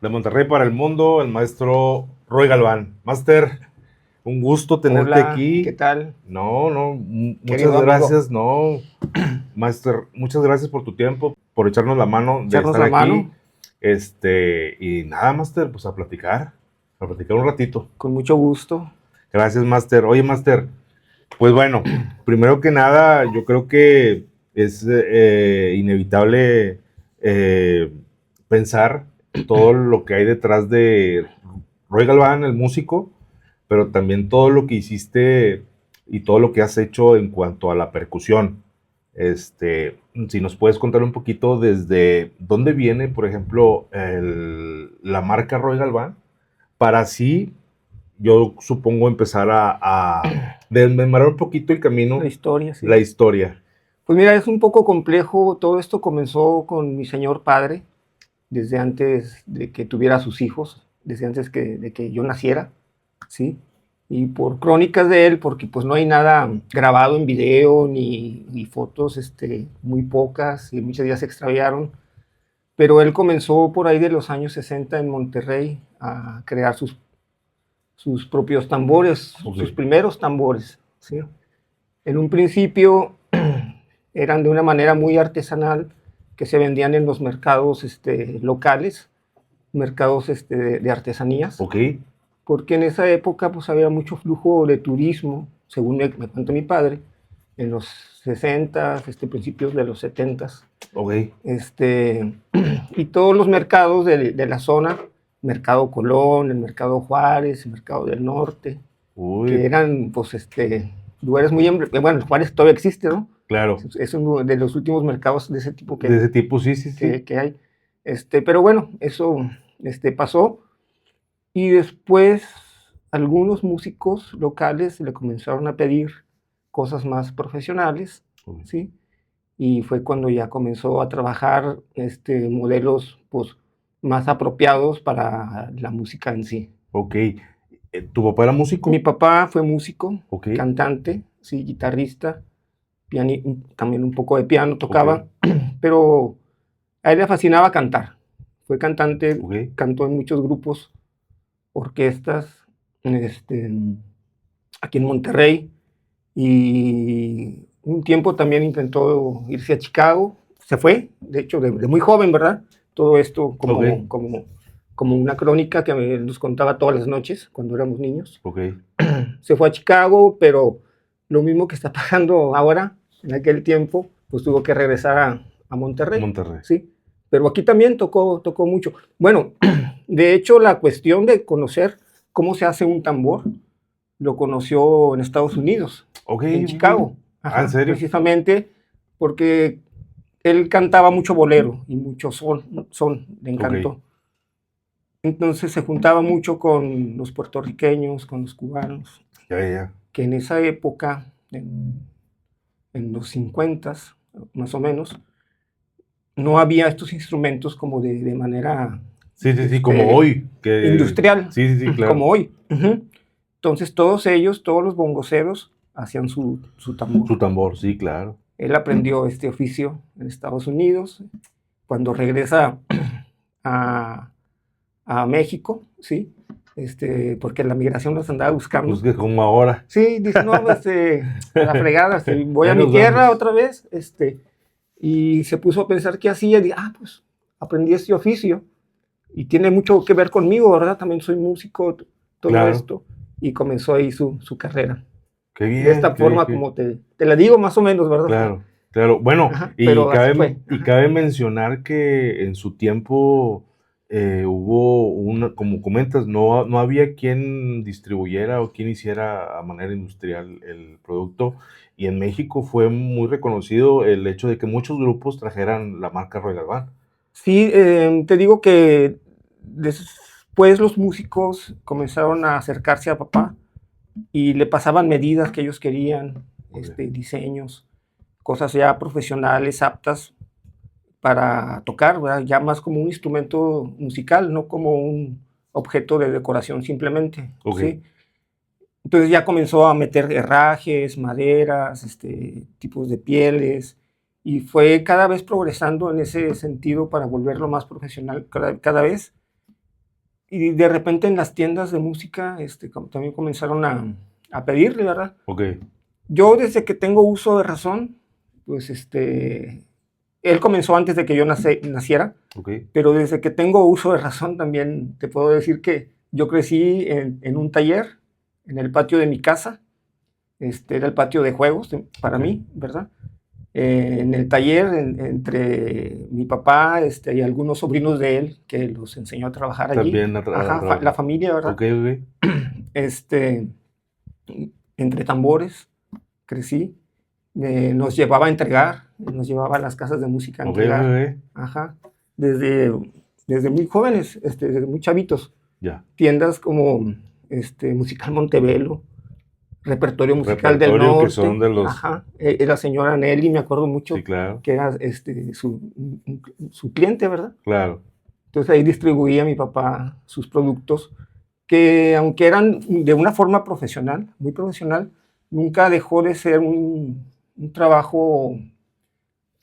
de Monterrey para el mundo, el maestro Roy Galván. Máster, un gusto tenerte Hola, ¿qué aquí. tal, No, muchas querido amigo? gracias, no, Máster, muchas gracias por tu tiempo, por echarnos la mano de Echarnos estar la aquí. mano, Y nada, Máster, pues a platicar un ratito. con mucho gusto. Gracias, Máster. Oye, Máster, pues bueno, primero que nada, yo creo que es inevitable pensar todo lo que hay detrás de Roy Galván, el músico, pero también todo lo que hiciste y todo lo que has hecho en cuanto a la percusión. Si nos puedes contar un poquito desde dónde viene, por ejemplo, la marca Roy Galván, para así, yo supongo, empezar a desmembrar un poquito el La camino, historia, la sí. historia. Pues mira, es un poco complejo. Todo esto comenzó con mi señor padre, desde antes de que tuviera sus hijos, desde antes de que yo naciera, ¿sí? Y por crónicas de él, porque pues no hay nada grabado en video ni fotos, muy pocas, y muchas ya se extraviaron. Pero él comenzó por ahí de los años 60 en Monterrey a crear sus propios tambores, sus Ok. primeros tambores, ¿sí? En un principio eran de una manera muy artesanal que se vendían en los mercados locales, mercados de artesanías, Ok. porque en esa época pues había mucho flujo de turismo, según me cuenta mi padre, en los 60, principios de los 70. Ok. Este, y todos los mercados de la zona, Mercado Colón, el Mercado Juárez, el Mercado del Norte, que Uy, eran pues lugares muy bueno, Juárez todavía existe, ¿no? claro. Es uno de los últimos mercados de ese tipo De ese tipo, sí, sí, sí. que hay. Pero bueno, eso pasó, y después algunos músicos locales le comenzaron a pedir cosas más profesionales, Ok. ¿sí? Y fue cuando ya comenzó a trabajar modelos pues, más apropiados para la música en sí. Ok. ¿Tu papá era Mi músico? papá fue músico, Ok. cantante, sí, guitarrista, también un poco de piano Ok. tocaba, pero a él le fascinaba cantar. Fue cantante, Ok. cantó en muchos grupos, orquestas, este, aquí en Monterrey, y un tiempo también intentó irse a Chicago, se fue, de hecho, de muy joven, ¿verdad? Todo esto Ok. como una crónica que nos contaba todas las noches cuando éramos niños. Ok. Se fue a Chicago, pero lo mismo que está pasando ahora, en aquel tiempo, pues tuvo que regresar a Monterrey, Monterrey. ¿sí? Pero aquí también tocó mucho. Bueno, de hecho, la cuestión de conocer cómo se hace un tambor, lo conoció en Estados Unidos, Ok, en ok. Chicago, Ah, ¿en ajá, serio? precisamente porque él cantaba mucho bolero y mucho son le Ok. encantó. Entonces se juntaba mucho con los puertorriqueños, con los cubanos, Ya, ya, ya. que en esa época, en los 50 más o menos, no había estos instrumentos como de manera Sí, sí, sí, como este, hoy. Que... industrial, Sí, sí, sí, claro. como hoy. Entonces todos ellos, todos los bongoceros, hacían su tambor. Su tambor, sí, claro. Él aprendió este oficio en Estados Unidos. Cuando regresa a, a México, ¿sí? Porque la migración los andaba Pues buscando. que como ahora. Sí, dice, no, a la fregada, voy a Ahí mi nos tierra vemos. otra vez, y se puso a pensar qué hacía, y pues aprendí este oficio, y tiene mucho que ver conmigo, ¿verdad? También soy músico, todo Claro. esto, y comenzó ahí su carrera. Qué De bien, esta qué bien, forma, qué bien. como te la digo más o menos, ¿verdad? Claro, claro. Bueno, Ajá, pero así fue. y Ajá. cabe mencionar que en su tiempo hubo una, como comentas, no había quien distribuyera o quien hiciera a manera industrial el producto. Y en México fue muy reconocido el hecho de que muchos grupos trajeran la marca Roy Galván. Sí, te digo que después los músicos comenzaron a acercarse a papá y le pasaban medidas que ellos querían, Ok. diseños, cosas ya profesionales, aptas para tocar, ¿verdad? Ya más como un instrumento musical, no como un objeto de decoración simplemente, Ok. ¿sí? Entonces ya comenzó a meter herrajes, maderas, tipos de pieles, y fue cada vez progresando en ese sentido para volverlo más profesional cada vez. Y de repente en las tiendas de música también comenzaron a pedirle, ¿verdad? Ok. Yo desde que tengo uso de razón, pues él comenzó antes de que yo naciera, Ok. pero desde que tengo uso de razón también te puedo decir que yo crecí en un taller, en el patio de mi casa, era el patio de juegos para Ok. mí, ¿verdad? En el taller, entre mi papá y algunos sobrinos de él, que los enseñó a trabajar allí. También a Ajá, trabajar. la familia, ¿verdad? Ok, ok. Entre tambores, crecí. Nos llevaba a entregar, nos llevaba a las casas de música a Ok, entregar. ok, ok. Ajá. Desde muy jóvenes, desde muy chavitos. Ya. Tiendas como Musical Montebello, Repertorio Musical del Repertorio que Norte. son de los... Ajá. La señora Nelly, me acuerdo mucho, Sí, claro. que era su cliente, ¿verdad? Claro. Entonces ahí distribuía mi papá sus productos, que aunque eran de una forma profesional, muy profesional, nunca dejó de ser un trabajo,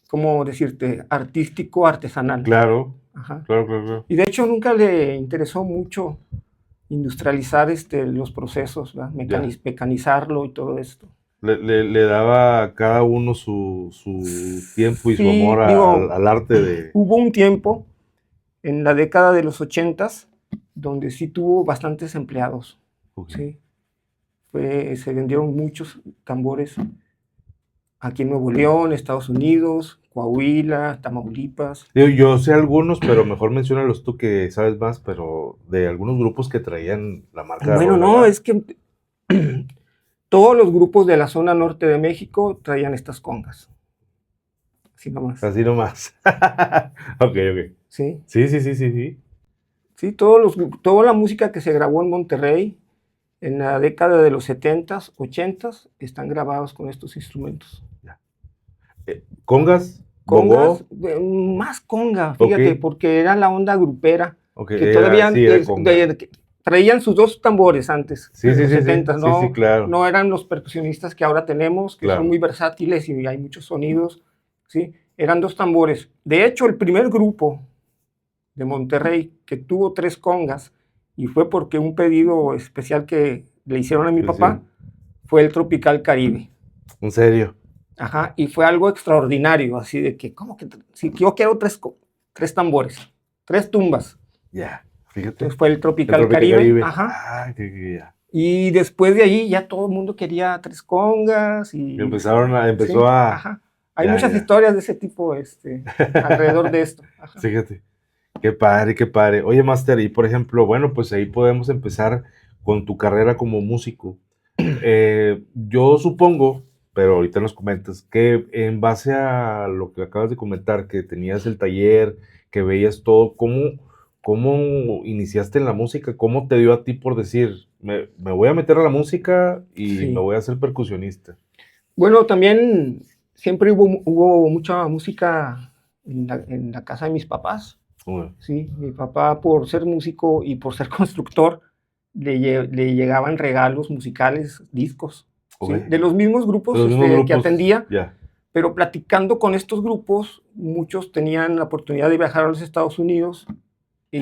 ¿cómo decirte?, artístico, artesanal. Claro. Ajá. Claro, claro, claro. Y de hecho nunca le interesó mucho industrializar los procesos, mecanizarlo y todo esto. Le daba a cada uno su tiempo y su Sí, amor digo, al arte de... hubo un tiempo en la década de los 80s donde sí tuvo bastantes empleados. Ok. Sí. Se vendieron muchos tambores aquí en Nuevo León, Estados Unidos, Coahuila, Tamaulipas. Digo, yo sé algunos, pero mejor menciónalos tú que sabes más, pero de algunos grupos que traían la marca de Bueno, Royal no, Band. es que todos los grupos de la zona norte de México traían estas congas. Así nomás. Así nomás. Ok, ok. Sí, Sí, sí, sí, sí, sí. sí, toda la música que se grabó en Monterrey en la década de los 70s, 80s, están grabados con estos instrumentos. Congas, Congas, bongó. más conga, fíjate, Ok. porque era la onda grupera, Ok, que todavía sí, era conga. traían sus dos tambores antes, Sí, en sí, los sí, sí, 70s, sí, sí, claro, no eran los percusionistas que ahora tenemos, que son claro. muy versátiles y hay muchos sonidos, ¿sí? Eran dos tambores. De hecho, el primer grupo de Monterrey que tuvo tres congas, y fue porque un pedido especial que le hicieron a mi papá, fue el Tropical Caribe. En serio. Ajá, y fue algo extraordinario, así de que, ¿cómo que? Si yo quiero tres tambores, tres tumbas. Ya, fíjate. Entonces fue el El Tropical Tropical Caribe, Caribe. ajá. Ah, ya. Y después de ahí ya todo el mundo quería tres congas Y y empezó sí, a... ajá. Hay Ya, muchas ya. historias de ese tipo alrededor de esto. Ajá. Fíjate. Qué padre, qué padre. Oye, Master, y por ejemplo, bueno, pues ahí podemos empezar con tu carrera como músico. Yo supongo, pero ahorita nos comentas, que en base a lo que acabas de comentar, que tenías el taller, que veías todo, ¿cómo iniciaste en la música? ¿Cómo te dio a ti por decir, me voy a meter a la música y me Sí. voy a hacer percusionista? Bueno, también siempre hubo mucha música en la casa de mis papás. Bueno, Sí, mi papá, por ser músico y por ser constructor, le llegaban regalos musicales, discos, ok. ¿sí? De los mismos De grupos los mismos que grupos, atendía, ya. pero platicando con estos grupos, muchos tenían la oportunidad de viajar a los Estados Unidos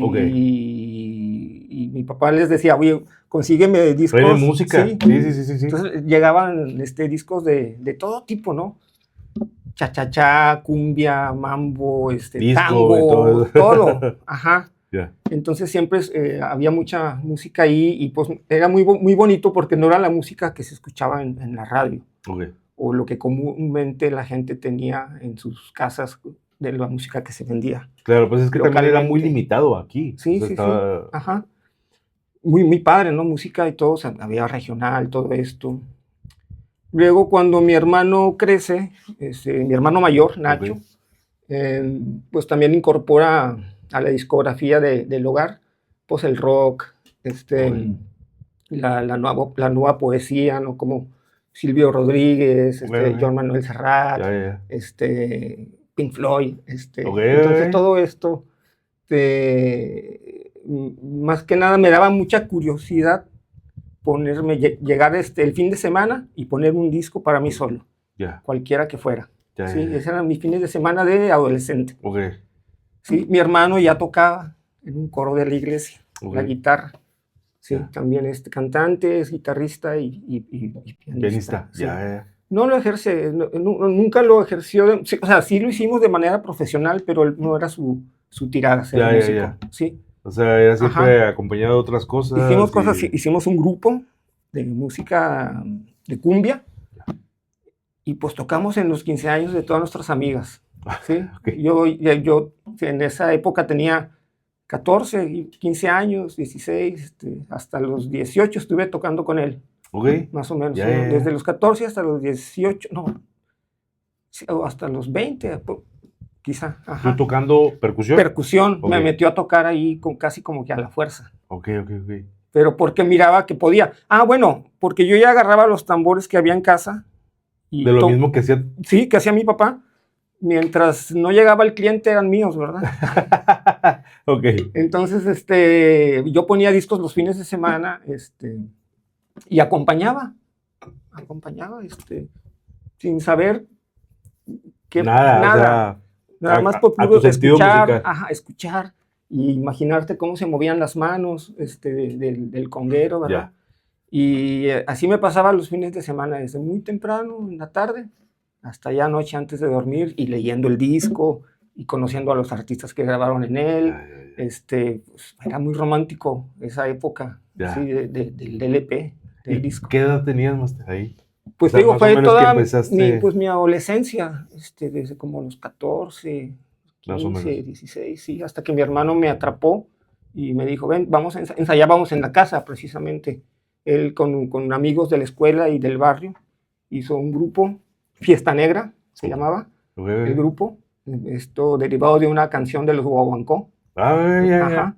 Ok. y mi papá les decía, oye, consígueme Tráeme discos, música. ¿sí? Sí, sí, sí, sí, sí. Entonces llegaban discos de todo tipo, ¿no? Cha-cha-cha, cumbia, mambo, Disco y todo tango, eso. todo, ajá. Ya. Entonces siempre había mucha música ahí y pues era muy bonito porque no era la música que se escuchaba en la radio Ok. o lo que comúnmente la gente tenía en sus casas de la música que se vendía Claro, pues es que también era muy localmente. limitado aquí. O Sí, sea, sí, sí, estaba... ajá. Muy padre, ¿no? Música y todo, o sea, había regional, todo esto. Luego cuando mi hermano crece, mi hermano mayor, Ok. Nacho, pues también incorpora a la discografía del hogar, pues el rock, Ok. la nueva poesía, ¿no? Como Silvio Rodríguez, Ok, ok. Joan Manuel Serrat, Ya, ya. Pink Floyd, Ok, entonces ok. todo esto, más que nada me daba mucha curiosidad llegar el fin de semana y poner un disco para mí solo, Ya, cualquiera que fuera. ya, Sí, ya, ya. esos eran mis fines de semana de adolescente. Ok. Sí, mi hermano ya tocaba en un coro de la iglesia. la guitarra. Sí, Ya. también cantante, es guitarrista y pianista. Pianista, Sí. ya. No lo ejerce, nunca lo ejerció, sí, o sea, sí lo hicimos de manera profesional, pero no era su tirada ser Ya, músico. ya. Sí. O sea, era siempre Ajá. acompañado de otras cosas. Hicimos cosas, hicimos un grupo de música de cumbia y pues tocamos en los 15 años de todas nuestras amigas. ¿Sí? Ok. Yo en esa época tenía 14, 15 años, 16, hasta los 18 estuve tocando con él. Ok. Más o menos, Ya, ¿no? ya, ya. Desde los 14 hasta los 18, no, sí, o hasta los 20, quizá. ¿Tú Ajá. tocando percusión? Percusión, Ok. me metió a tocar ahí casi como que a la fuerza. Ok. Pero porque miraba que podía. Ah, bueno, porque yo ya agarraba los tambores que había en casa. Y De lo mismo que hacía. Sí, que hacía mi papá. Mientras no llegaba el cliente eran míos, ¿verdad? Ok. Entonces, yo ponía discos los fines de semana, y acompañaba, sin saber que Nada. nada más a por tu sentido escuchar, musical. escuchar y imaginarte cómo se movían las manos, del conguero, ¿verdad? Ya. Y así me pasaba los fines de semana, desde muy temprano en la tarde hasta ya noche antes de dormir y leyendo el disco y conociendo a los artistas que grabaron en él. Pues, era muy romántico esa época, sí, del LP, del disco. ¿Qué edad tenías, Master, ahí? Pues O sea, digo, más o fue menos toda que empezaste. mi adolescencia, desde como los 14, Más o 15, menos. 16, sí, hasta que mi hermano me atrapó y me dijo, ven, vamos ensayábamos en la casa precisamente. Él con amigos de la escuela y del barrio hizo un grupo, Fiesta Negra se llamaba, el grupo, esto derivado de una canción de los Guaguancó. Ya.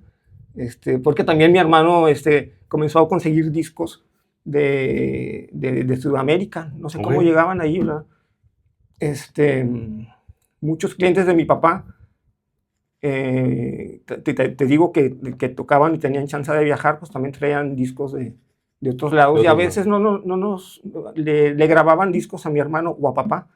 Porque también mi hermano comenzó a conseguir discos de Sudamérica, no sé cómo llegaban ahí, ¿verdad? Muchos clientes de mi papá, te digo que tocaban y tenían chance de viajar, pues también traían discos de otros lados, y a veces le grababan discos a mi hermano o a papá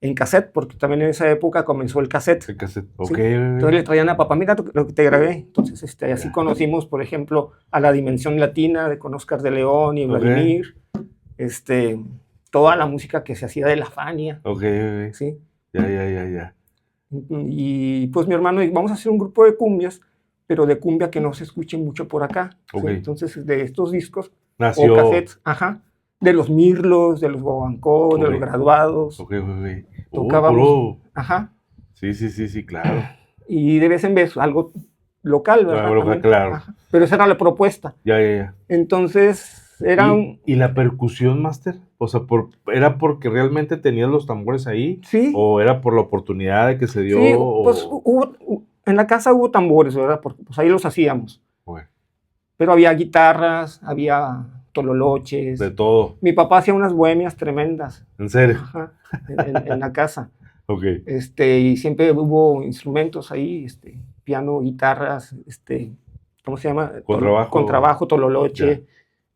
en cassette, porque también en esa época comenzó el cassette. El cassette, ¿Sí? Entonces le traían a papá, mira lo que te grabé. Entonces, así conocimos, por ejemplo, a La Dimensión Latina con Oscar de León y Vladimir, toda la música que se hacía de la Fania. ¿Sí? Ya. Y pues mi hermano, vamos a hacer un grupo de cumbias, pero de cumbia que no se escuche mucho por acá. ¿Sí? Entonces, de estos discos nació... o cassettes, de los Mirlos, de los Guaguancó, de los Graduados. Tocábamos. Sí, claro. Y de vez en vez algo local, ¿verdad? Claro. Pero esa era la propuesta. Ya. Entonces, era ¿Y la percusión, Master? O sea, ¿era porque realmente tenías los tambores ahí? Sí. ¿O era por la oportunidad de que se dio? Sí, pues en la casa hubo tambores, ¿verdad? Porque pues ahí los hacíamos. Pero había guitarras, había tololoches. De todo. Mi papá hacía unas bohemias tremendas. ¿En serio? En la casa. Y siempre hubo instrumentos ahí, piano, guitarras, ¿cómo se llama? Contrabajo, tololoche,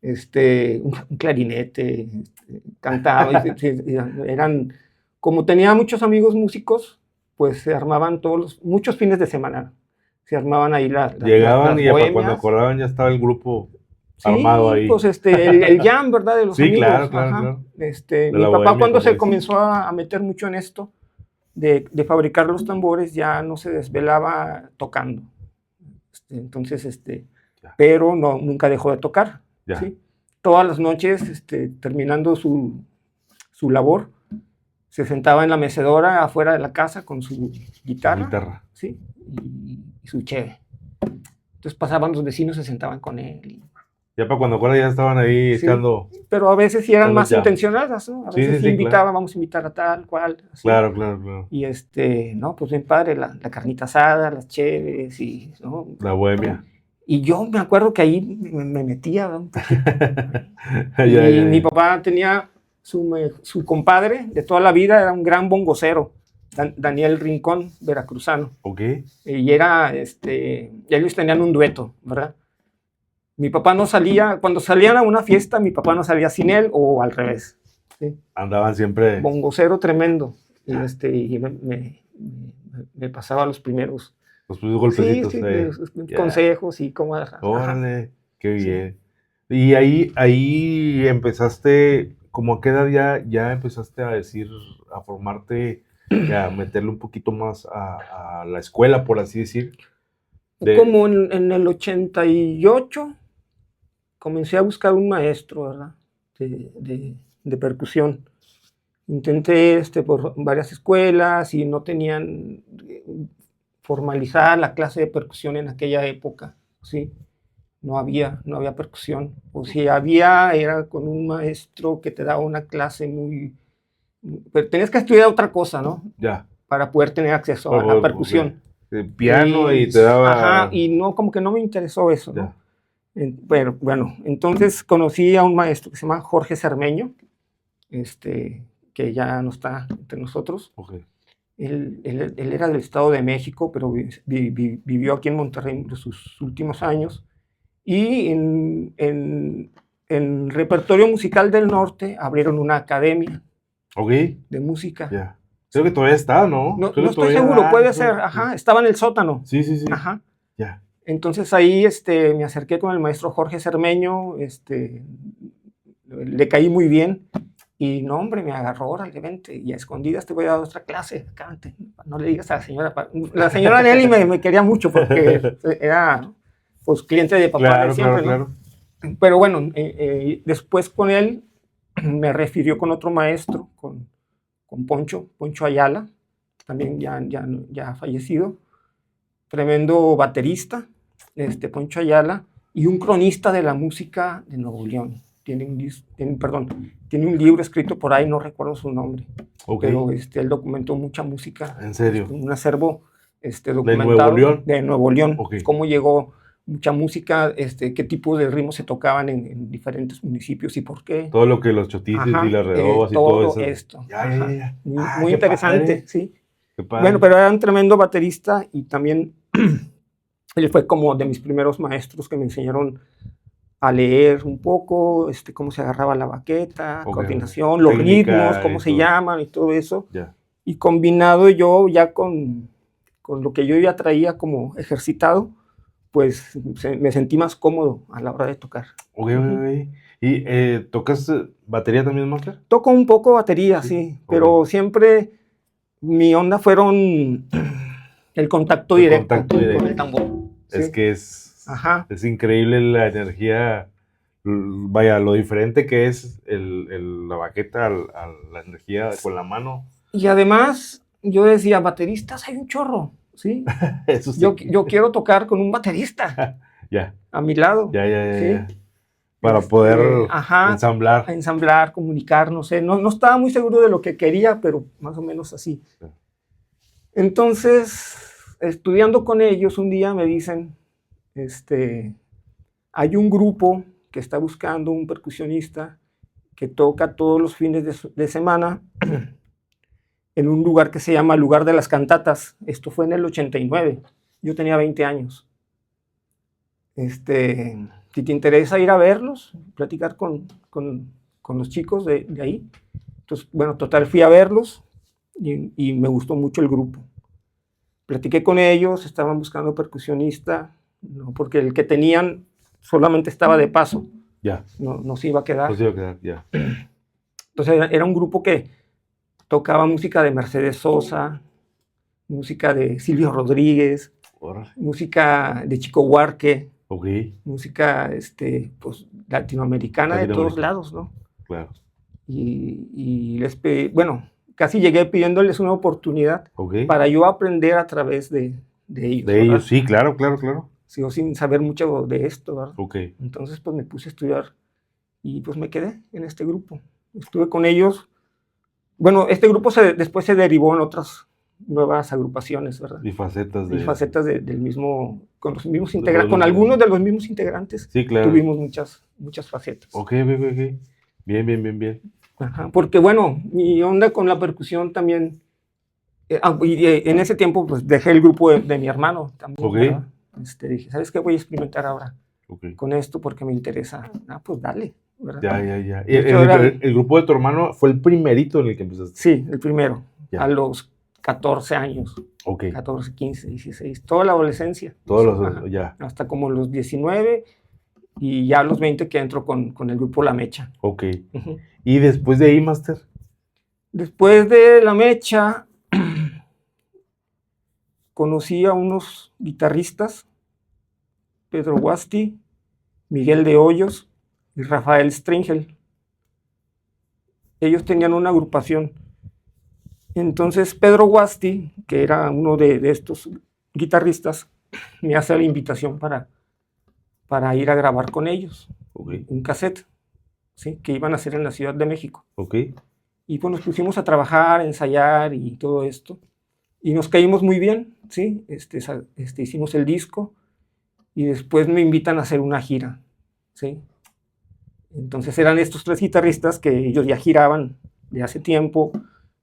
un clarinete, cantaba. Eran, como tenía muchos amigos músicos, pues se armaban muchos fines de semana. Se armaban ahí llegaban y cuando acordaban ya estaba el grupo armado ahí. Pues el jam, ¿verdad? De los amigos. Claro. Mi papá cuando se comenzó a meter mucho en esto de fabricar los tambores, ya no se desvelaba tocando. Entonces, pero nunca dejó de tocar. ¿Sí? Todas las noches, terminando su labor, se sentaba en la mecedora afuera de la casa con su guitarra. ¿Sí? Y su cheve. Entonces pasaban los vecinos, se sentaban con él. Ya para cuando acuerda ya estaban ahí echando. Pero a veces sí eran más intencionadas, ¿no? A veces invitaban, claro. vamos a invitar a tal, cual. Así. Claro. Y no, pues bien padre, la carnita asada, las cheves y, ¿no? La bohemia. Y yo me acuerdo que ahí me metía un poquito. Y mi papá tenía su compadre de toda la vida, era un gran bongocero, Daniel Rincón, veracruzano. Y era, ellos tenían un dueto, ¿verdad? Mi papá no salía, cuando salían a una fiesta, mi papá no salía sin él o al revés. ¿Sí? Andaban siempre. Bongocero tremendo. Y me pasaba los primeros Los puros golpecitos. Sí, Ya. consejos y cómo... Órale, qué Sí. bien. Y ahí empezaste, ¿como a qué edad ya empezaste a decir, a formarte, a meterle un poquito más a la escuela, por así decir? Como en el 88 comencé a buscar un maestro, ¿verdad? De percusión. Intenté por varias escuelas y no tenían formalizada la clase de percusión en aquella época, ¿sí? No había percusión. O si había, era con un maestro que te daba una clase pero tenías que estudiar otra cosa, ¿no? Ya. Para poder tener acceso a la percusión. Piano y te daba... Ajá, y no, como que no me interesó eso, ¿no? Pero bueno, entonces conocí a un maestro que se llama Jorge Cermeño, que ya no está entre nosotros. Okay. Él era del Estado de México, pero vivió aquí en Monterrey sus últimos años. Y en Repertorio Musical del Norte abrieron una academia de música. Yeah. Creo que todavía está, ¿no? No estoy seguro, puede ser. Ajá, estaba en el sótano. Sí. Ajá. Yeah. Entonces ahí me acerqué con el maestro Jorge Cermeño, le caí muy bien. Y no, hombre, me agarró, órale, vente, y a escondidas te voy a dar otra clase. No le digas a la señora. La señora Nelly me quería mucho porque era pues cliente de papá de siempre, ¿no? Pero bueno, después con él me refirió con otro maestro, con Poncho Ayala, también ya fallecido, tremendo baterista, Poncho Ayala, y un cronista de la música de Nuevo León. Tiene un libro escrito por ahí, no recuerdo su nombre, pero él documentó mucha música. ¿En serio? Un acervo documentado de Nuevo León. Cómo llegó mucha música, qué tipo de ritmos se tocaban en diferentes municipios y por qué. Todo lo que los chotices y las redobas y todo eso. Esto. Ya. Muy interesante, padre. sí. Qué padre. Bueno, pero era un tremendo baterista y también él fue como de mis primeros maestros que me enseñaron a leer un poco, cómo se agarraba la baqueta, coordinación, los ritmos, cómo se llaman y todo eso. Yeah. Y combinado yo ya con lo que yo ya traía como ejercitado, pues me sentí más cómodo a la hora de tocar. ¿Y tocas batería también, Master? Toco un poco batería, sí, pero siempre mi onda fueron el contacto directo con el tambor. Es ¿sí? que es increíble la energía, vaya, lo diferente que es la baqueta a la energía con la mano. Y además, yo decía, bateristas hay un chorro, ¿sí? Eso sí. Yo quiero tocar con un baterista a mi lado. Ya. Para poder ensamblar, comunicar, no sé. No estaba muy seguro de lo que quería, pero más o menos así. Entonces, estudiando con ellos, un día me dicen, hay un grupo que está buscando un percusionista que toca todos los fines de semana en un lugar que se llama Lugar de las Cantatas. Esto fue en el 89. Yo tenía 20 años. Si te interesa ir a verlos, platicar con los chicos de ahí. Entonces, bueno, total, fui a verlos y me gustó mucho el grupo. Platiqué con ellos, estaban buscando percusionista, ¿no? Porque el que tenían solamente estaba de paso. No se iba a quedar. Entonces era un grupo que tocaba música de Mercedes Sosa, música de Silvio Rodríguez, música de Chico Huarque, música pues, latinoamericana de todos lados, ¿no? Claro. Y les pedí, bueno, casi llegué pidiéndoles una oportunidad para yo aprender a través de ellos. De ellos, sí, claro. Sigo sin saber mucho de esto, ¿verdad? Okay. Entonces, pues me puse a estudiar y pues me quedé en este grupo. Estuve con ellos. Bueno, este grupo después se derivó en otras nuevas agrupaciones, ¿verdad? Y facetas del mismo, con los mismos integrantes, con algunos de los mismos integrantes. Sí, claro. Tuvimos muchas facetas. Ok. Bien. Ajá, porque bueno, mi onda con la percusión también, y en ese tiempo pues dejé el grupo de mi hermano también, ¿verdad? Dije, ¿sabes qué? Voy a experimentar ahora con esto porque me interesa. Pues dale, ¿verdad? Ya. ¿El grupo de tu hermano fue el primerito en el que empezaste? Sí, el primero, a los 14 años. Ok. 14, 15, 16, toda la adolescencia. Todos los, Ajá. ya. Hasta como los 19 y ya a los 20 que entro con el grupo La Mecha. Ok. Ujú. Y después de ahí, Master. Después de La Mecha, conocí a unos guitarristas, Pedro Guasti, Miguel de Hoyos y Rafael Stringel. Ellos tenían una agrupación. Entonces Pedro Guasti, que era uno de estos guitarristas, me hace la invitación para ir a grabar con ellos, Ok. un cassette, ¿sí? Que iban a hacer en la Ciudad de México. Ok. Y pues nos pusimos a trabajar, a ensayar y todo esto. Y nos caímos muy bien, ¿sí? Hicimos el disco y después me invitan a hacer una gira, ¿sí? Entonces eran estos 3 guitarristas que ellos ya giraban de hace tiempo,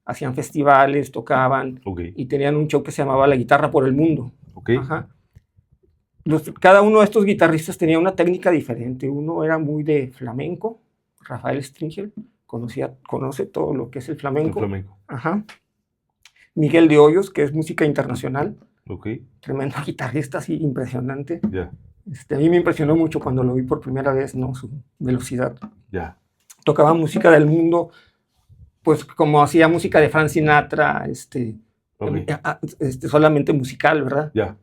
hacían festivales, tocaban Ok. y tenían un show que se llamaba La Guitarra por el Mundo. Ok. Ajá. Cada uno de estos guitarristas tenía una técnica diferente. Uno era muy de flamenco, Rafael Stringel, conoce todo lo que es el El flamenco. flamenco. Ajá. Miguel de Hoyos, que es música internacional, Ok. tremendo guitarrista, así impresionante. Ya. A mí me impresionó mucho cuando lo vi por primera vez, ¿no? Su velocidad. Ya. Tocaba música del mundo, pues como hacía música de Frank Sinatra, Ok. solamente musical, ¿verdad? Ya.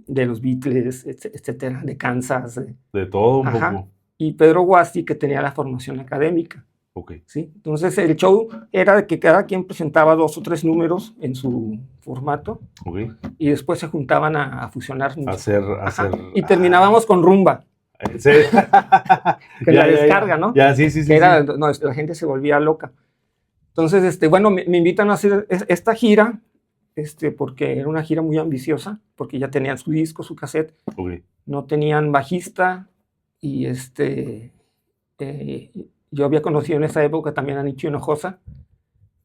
De los Beatles, etcétera, de Kansas. De todo un Ajá. poco. Y Pedro Guasti, que tenía la formación académica, Ok. ¿sí? Entonces el show era de que cada quien presentaba 2 o 3 números en su formato Ok. y después se juntaban a fusionar música. Hacer. Ajá. Y terminábamos con rumba, Sí. que la descarga, ¿no? Ya, sí, sí, sí. Que era, Sí. no, la gente se volvía loca. Entonces, bueno, me invitan a hacer esta gira, porque era una gira muy ambiciosa, porque ya tenían su disco, su cassette, Ok. no tenían bajista y yo había conocido en esa época también a Nicho Hinojosa.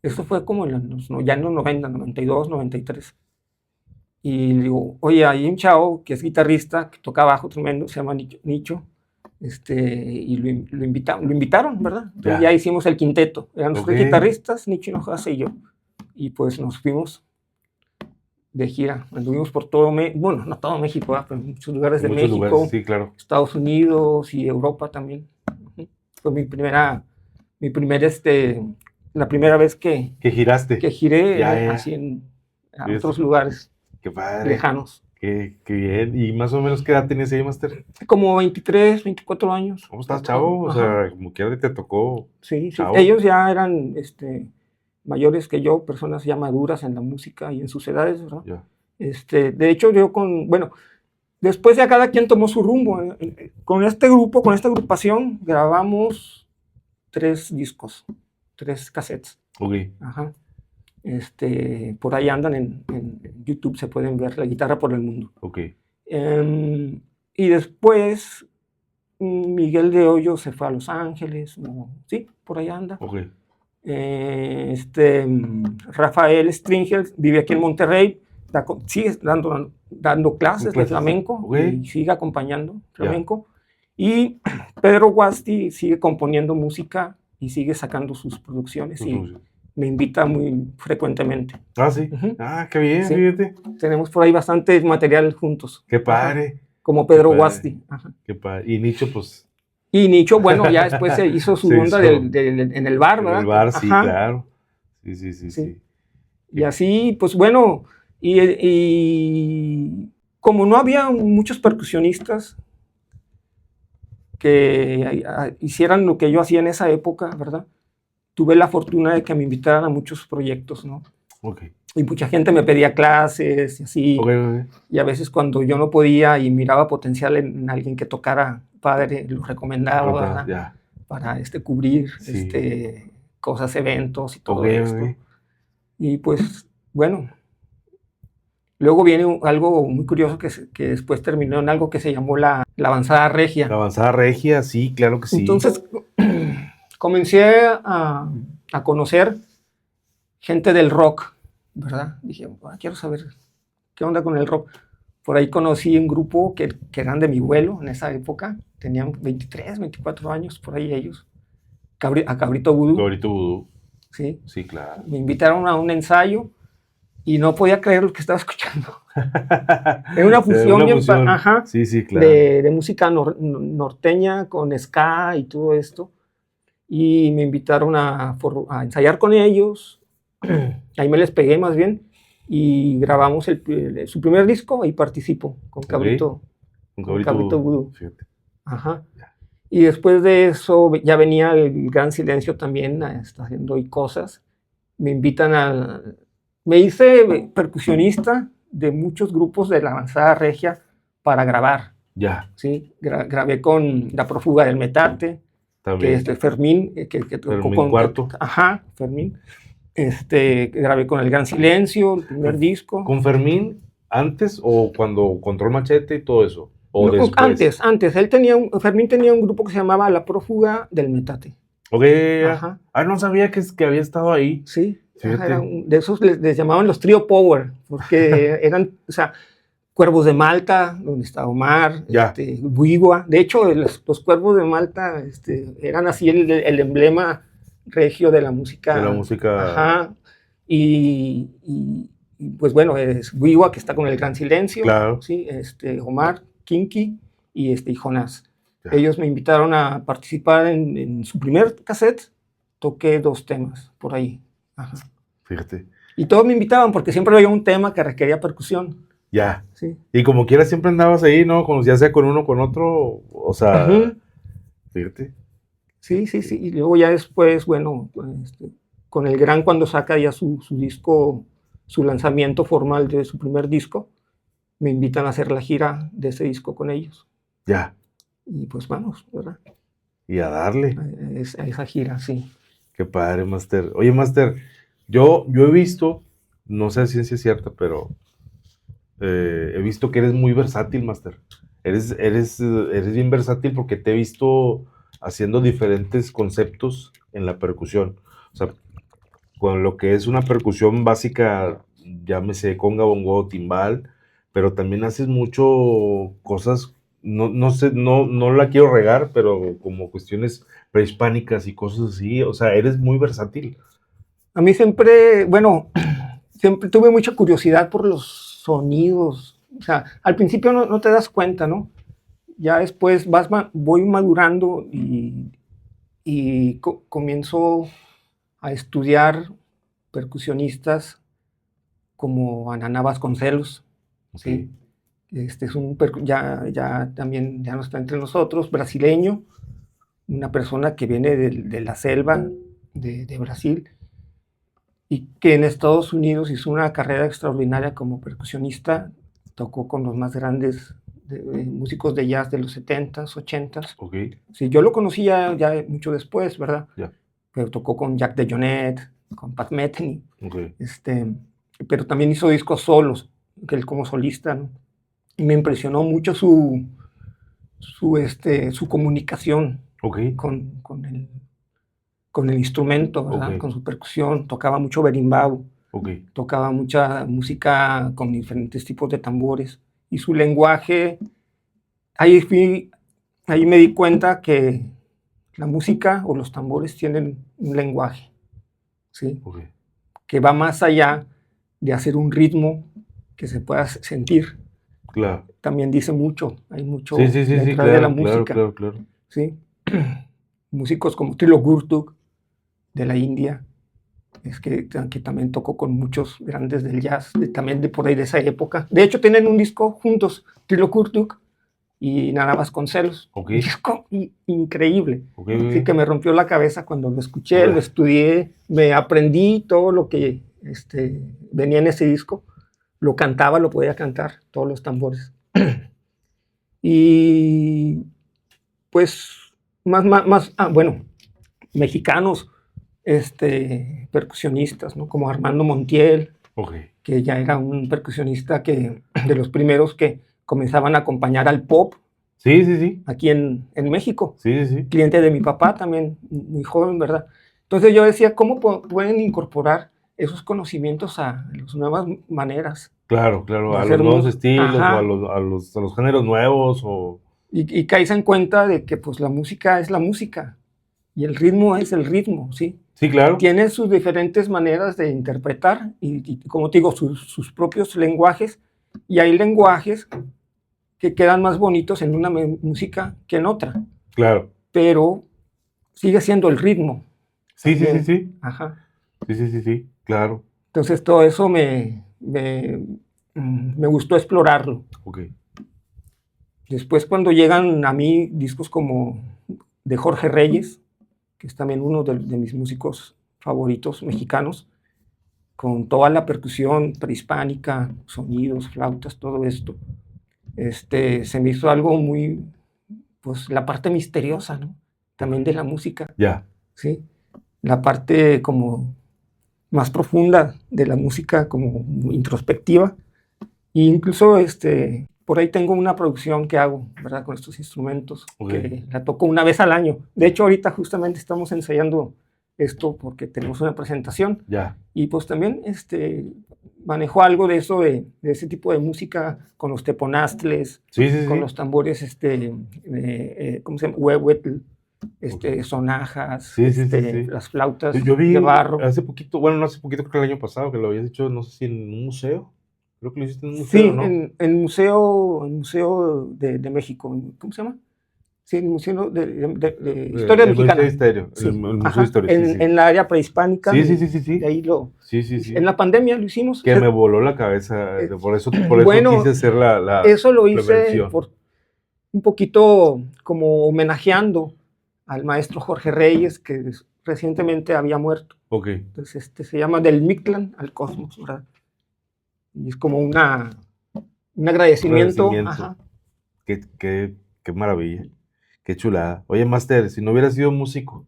Eso fue como ya en los 90, 92, 93. Y le digo, oye, hay un chavo que es guitarrista, que toca bajo tremendo, se llama Nicho, y lo invitaron, ¿verdad? Entonces ya hicimos el quinteto. Eran los 3 guitarristas, Nicho Hinojosa y yo. Y pues nos fuimos de gira. Anduvimos por todo México, bueno, no todo México, pero en muchos lugares de México, lugares, sí, claro. Estados Unidos y Europa también. Fue la primera vez que giraste. Que giré Ya. así a otros lugares. Qué padre. Lejanos. Qué bien. ¿Y más o menos qué edad tenías ahí, Master? Como 23, 24 años. ¿Cómo estás, chavo? Ajá. O sea, como quiera te tocó. Sí, chavo. Ellos ya eran mayores que yo, personas ya maduras en la música y en sus edades, ¿verdad? Ya. De hecho, después ya cada quien tomó su rumbo. Con este grupo, con esta agrupación, grabamos 3 discos, 3 cassettes. Ok. Ajá. Por ahí andan en YouTube, se pueden ver La Guitarra por el Mundo. Ok. Y después Miguel de Hoyos se fue a Los Ángeles, sí, por ahí anda. Ok. Rafael Stringel vive aquí en Monterrey, sigue dando clases de flamenco, okay. Y sigue acompañando flamenco. Y Pedro Guasti sigue componiendo música y sigue sacando sus producciones. Y me invita muy frecuentemente. Ah, sí. Qué bien, sí. Fíjate. Tenemos por ahí bastante material juntos. Qué padre. Ajá. Como Pedro Guasti. Ajá. Qué padre. Y Nicho, pues. Y Nicho, bueno, ya después se hizo su onda en el bar, ¿verdad? En el bar, sí, claro. Sí. Y así, pues bueno, y como no había muchos percusionistas que hicieran lo que yo hacía en esa época, ¿verdad? Tuve la fortuna de que me invitaran a muchos proyectos, ¿no? Okay. Y mucha gente me pedía clases y así. Okay. Y a veces cuando yo no podía y miraba potencial en alguien que tocara padre, lo recomendaba, ¿verdad? Yeah. Para cubrir cosas, eventos y todo esto. Y pues, bueno, luego viene algo muy curioso que después terminó en algo que se llamó la avanzada regia. La avanzada regia, sí, claro que sí. Entonces, comencé a conocer gente del rock, ¿verdad? Dije, quiero saber qué onda con el rock. Por ahí conocí un grupo que eran de mi vuelo en esa época, tenían 23, 24 años, por ahí ellos, a Cabrito Vudú. Cabrito Vudú. Sí. Sí, claro. Me invitaron a un ensayo y no podía creer lo que estaba escuchando. Era una fusión, Una bien fusión. ajá, Sí, sí, claro. de música norteña con ska y todo esto. Y me invitaron a ensayar con ellos. Ahí me les pegué más bien. Y grabamos su primer disco y participo con Cabrito, Un con Cabrito Vudú. Fíjate. Ajá. Y después de eso ya venía el Gran Silencio también, haciendo cosas. Me invitan me hice percusionista de muchos grupos de la avanzada regia para grabar. Ya. ¿Sí? Grabé con La Prófuga del Metate, También. que es de Fermín, que tocó Fermín con Cuarto. Ajá, Fermín. Grabé con El Gran Silencio, el primer disco. ¿Con Fermín antes o cuando Control Machete y todo eso? ¿O No, después? antes. Fermín tenía un grupo que se llamaba La Prófuga del Metate. Ok, Ajá. no sabía que había estado ahí. Sí, Fíjate. de esos les llamaban los Trio Power, porque eran, o sea, Cuervos de Malta, donde está Omar, Buigua. De hecho, los Cuervos de Malta eran así el emblema regio de la música. De la música. Ajá. Y pues bueno, es Buigua, que está con El Gran Silencio. Claro. ¿Sí? Omar, Kinky y Jonás. Ya. Ellos me invitaron a participar en su primer cassette. Toqué 2 temas por ahí. Ajá. Fíjate. Y todos me invitaban porque siempre había un tema que requería percusión. Ya. Sí. Y como quiera siempre andabas ahí, ¿no? Ya sea con uno o con otro, o sea, fíjate. Sí. Y luego ya después, bueno, con el Gran, cuando saca ya su disco, su lanzamiento formal de su primer disco, me invitan a hacer la gira de ese disco con ellos. Ya. Y pues vamos, ¿verdad? Y a darle. A esa gira, sí. Qué padre, Master. Oye, Master, yo he visto, no sé si ciencia cierta, pero he visto que eres muy versátil, Master. Eres bien versátil porque te he visto haciendo diferentes conceptos en la percusión. O sea, con lo que es una percusión básica, llámese conga, bongo, timbal, pero también haces mucho cosas, no sé, no la quiero regar, pero como cuestiones prehispánicas y cosas así. O sea, eres muy versátil. A mí siempre, bueno, siempre tuve mucha curiosidad por los sonidos. O sea, al principio no te das cuenta, ¿no? Ya después voy madurando y comienzo a estudiar percusionistas como Ananá Vasconcelos. Okay. ¿Sí? Es un ya también ya no está entre nosotros, brasileño, una persona que viene de la selva de Brasil y que en Estados Unidos hizo una carrera extraordinaria como percusionista, tocó con los más grandes músicos de jazz de los 70s, 80s. Okay. Sí, yo lo conocí ya mucho después, ¿verdad? Yeah. Pero tocó con Jack DeJohnette, con Pat Metheny. Okay. Pero también hizo discos solos, que él como solista, ¿no? Y me impresionó mucho su comunicación con el instrumento, ¿verdad? Con su percusión. Tocaba mucho berimbau, tocaba mucha música con diferentes tipos de tambores. Y su lenguaje, ahí me di cuenta que la música o los tambores tienen un lenguaje, ¿sí? Que va más allá de hacer un ritmo que se pueda sentir. Claro. También dice mucho, hay mucho detrás claro, de la música. Claro. ¿Sí? Músicos como Trilo Gurtuk, de la India, que también tocó con muchos grandes del jazz, también de por ahí de esa época. De hecho, tienen un disco juntos, Trilo Gurtuk y Ananá Vasconcelos. Un disco increíble. Así que me rompió la cabeza cuando lo escuché, lo estudié, me aprendí todo lo que venía en ese disco. Lo cantaba, lo podía cantar, todos los tambores. Y pues bueno, mexicanos, percusionistas, ¿no? Como Armando Montiel, que ya era un percusionista de los primeros que comenzaban a acompañar al pop. Sí. Aquí en México. Sí. Cliente de mi papá también, muy joven, ¿verdad? Entonces yo decía, ¿cómo pueden incorporar esos conocimientos a las nuevas maneras? Claro, a los nuevos estilos, o a los géneros nuevos. Y caes en cuenta de que pues la música es la música. y el ritmo es el ritmo, ¿sí? Sí, claro. Tiene sus diferentes maneras de interpretar y como te digo, sus propios lenguajes, y hay lenguajes que quedan más bonitos en una música que en otra, Claro. pero sigue siendo el ritmo. Sí, sí, sí, también. sí. Ajá. Sí, sí, sí, sí, claro. Entonces todo eso me gustó explorarlo. Ok. Después cuando llegan a mí discos como de Jorge Reyes, que es también uno de mis músicos favoritos mexicanos, con toda la percusión prehispánica, sonidos, flautas, todo esto, se me hizo algo muy, pues la parte misteriosa, ¿no? También de la música, Ya. ¿sí? La parte como más profunda de la música, como introspectiva. E incluso por ahí tengo una producción que hago, ¿verdad? Con estos instrumentos, que la toco una vez al año. De hecho, ahorita justamente estamos ensayando esto porque tenemos una presentación. Ya. Y pues también manejo algo de eso, de ese tipo de música, con los teponastles, Sí, sí, con sí. los tambores, ¿cómo se llama? Huehuetl, sonajas, Sí, sí, sí, sí. las flautas Yo vi de barro. hace poquito, bueno, no hace poquito, creo que el año pasado, que lo habías hecho, no sé si en un museo. Creo que lo hiciste en un museo, Sí, ¿no? en el Museo de México. ¿Cómo se llama? Sí, el Museo de Historia Mexicana. El Museo Ajá, de Historia, sí, sí. en la área prehispánica. Sí, sí, sí, sí, sí. De ahí Sí, sí, sí. en la pandemia lo hicimos. Que me voló la cabeza, por eso Bueno, quise hacer eso lo la hice versión. un poquito como homenajeando al maestro Jorge Reyes, que recientemente había muerto. Ok. Entonces, se llama Del Mictlán al Cosmos, ¿verdad? Y es como un agradecimiento. Ajá. Qué maravilla, qué chulada. Oye, Master, si no hubieras sido músico,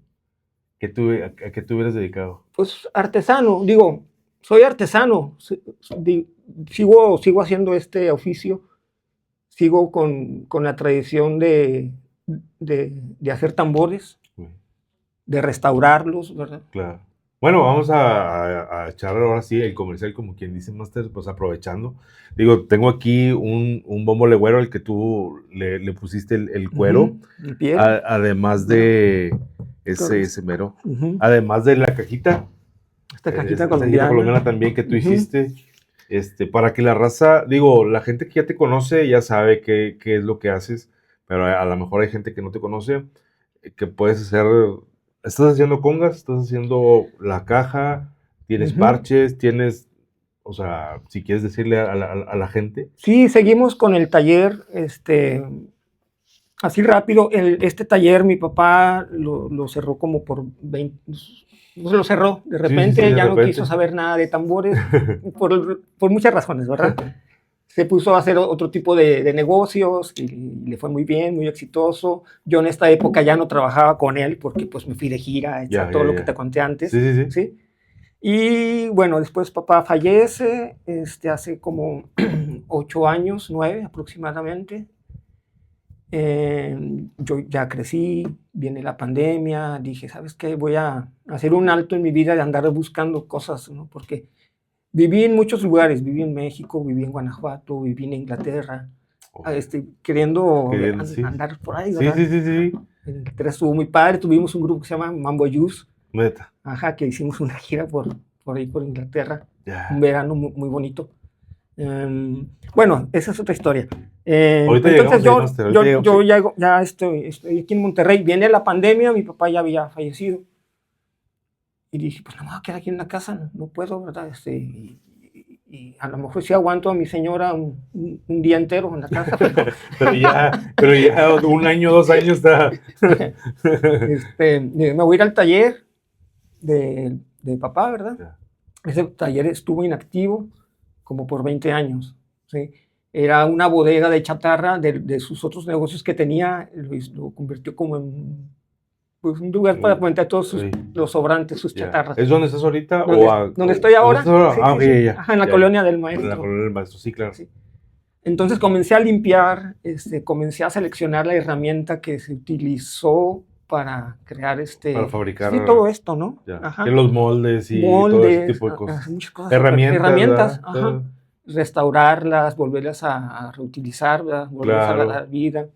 ¿a qué te hubieras dedicado? Pues artesano, digo, soy artesano, sigo haciendo este oficio, sigo con la tradición de hacer tambores, de restaurarlos, ¿verdad? Claro. Bueno, vamos a echar ahora sí el comercial, como quien dice, Master, pues aprovechando. Digo, tengo aquí un bombo legüero al que tú le pusiste el cuero, El piel. además de ese mero, además de la cajita. Esta cajita Esta cajita colombiana también que tú hiciste, para que la raza, digo, la gente que ya te conoce ya sabe qué es lo que haces, pero a lo mejor hay gente que no te conoce, que puedes hacer. Estás haciendo congas, estás haciendo la caja, tienes parches, tienes, o sea, si quieres decirle a la gente. Sí, seguimos con el taller, así rápido. Este taller mi papá lo cerró como por 20, lo cerró de repente, de ya repente. No quiso saber nada de tambores, por muchas razones, ¿verdad? Se puso a hacer otro tipo de negocios y le fue muy bien, muy exitoso. Yo en esta época ya no trabajaba con él porque pues me fui de gira, todo lo que te conté antes. Sí. Y bueno, después papá fallece, hace como 8 años, 9 aproximadamente. Yo ya crecí, viene la pandemia, dije, ¿sabes qué? Voy a hacer un alto en mi vida de andar buscando cosas, ¿no? Porque viví en muchos lugares, viví en México, viví en Guanajuato, viví en Inglaterra, queriendo andar por ahí, ¿verdad? Sí. Entonces estuvo muy padre, tuvimos un grupo que se llama Mambo Juice. Neta. Ajá, que hicimos una gira por ahí, por Inglaterra, un verano muy bonito. Bueno, esa es otra historia. Entonces yo ya estoy aquí en Monterrey, viene la pandemia, mi papá ya había fallecido. Y dije, pues no me voy a quedar aquí en la casa, no puedo, ¿verdad? Y a lo mejor sí aguanto a mi señora un día entero en la casa. pero ya 1 año, 2 años está. Me voy a ir al taller de papá, ¿verdad? Yeah. Ese taller estuvo inactivo como por 20 años, ¿sí? Era una bodega de chatarra de sus otros negocios que tenía, lo convirtió como en pues, un lugar para poner todos los sobrantes, sus chatarras. ¿Es donde estás ahorita? ¿Donde estoy ahora? Sí. Ajá, en la colonia del maestro. En la colonia del maestro, sí, claro. Sí. Entonces comencé a limpiar, comencé a seleccionar la herramienta que se utilizó para crear para fabricar todo esto, ¿no? Ajá. Que los moldes y todo ese tipo de cosas. Muchas cosas. Herramientas, ajá. Restaurarlas, volverlas a reutilizar, volverlas a dar vida,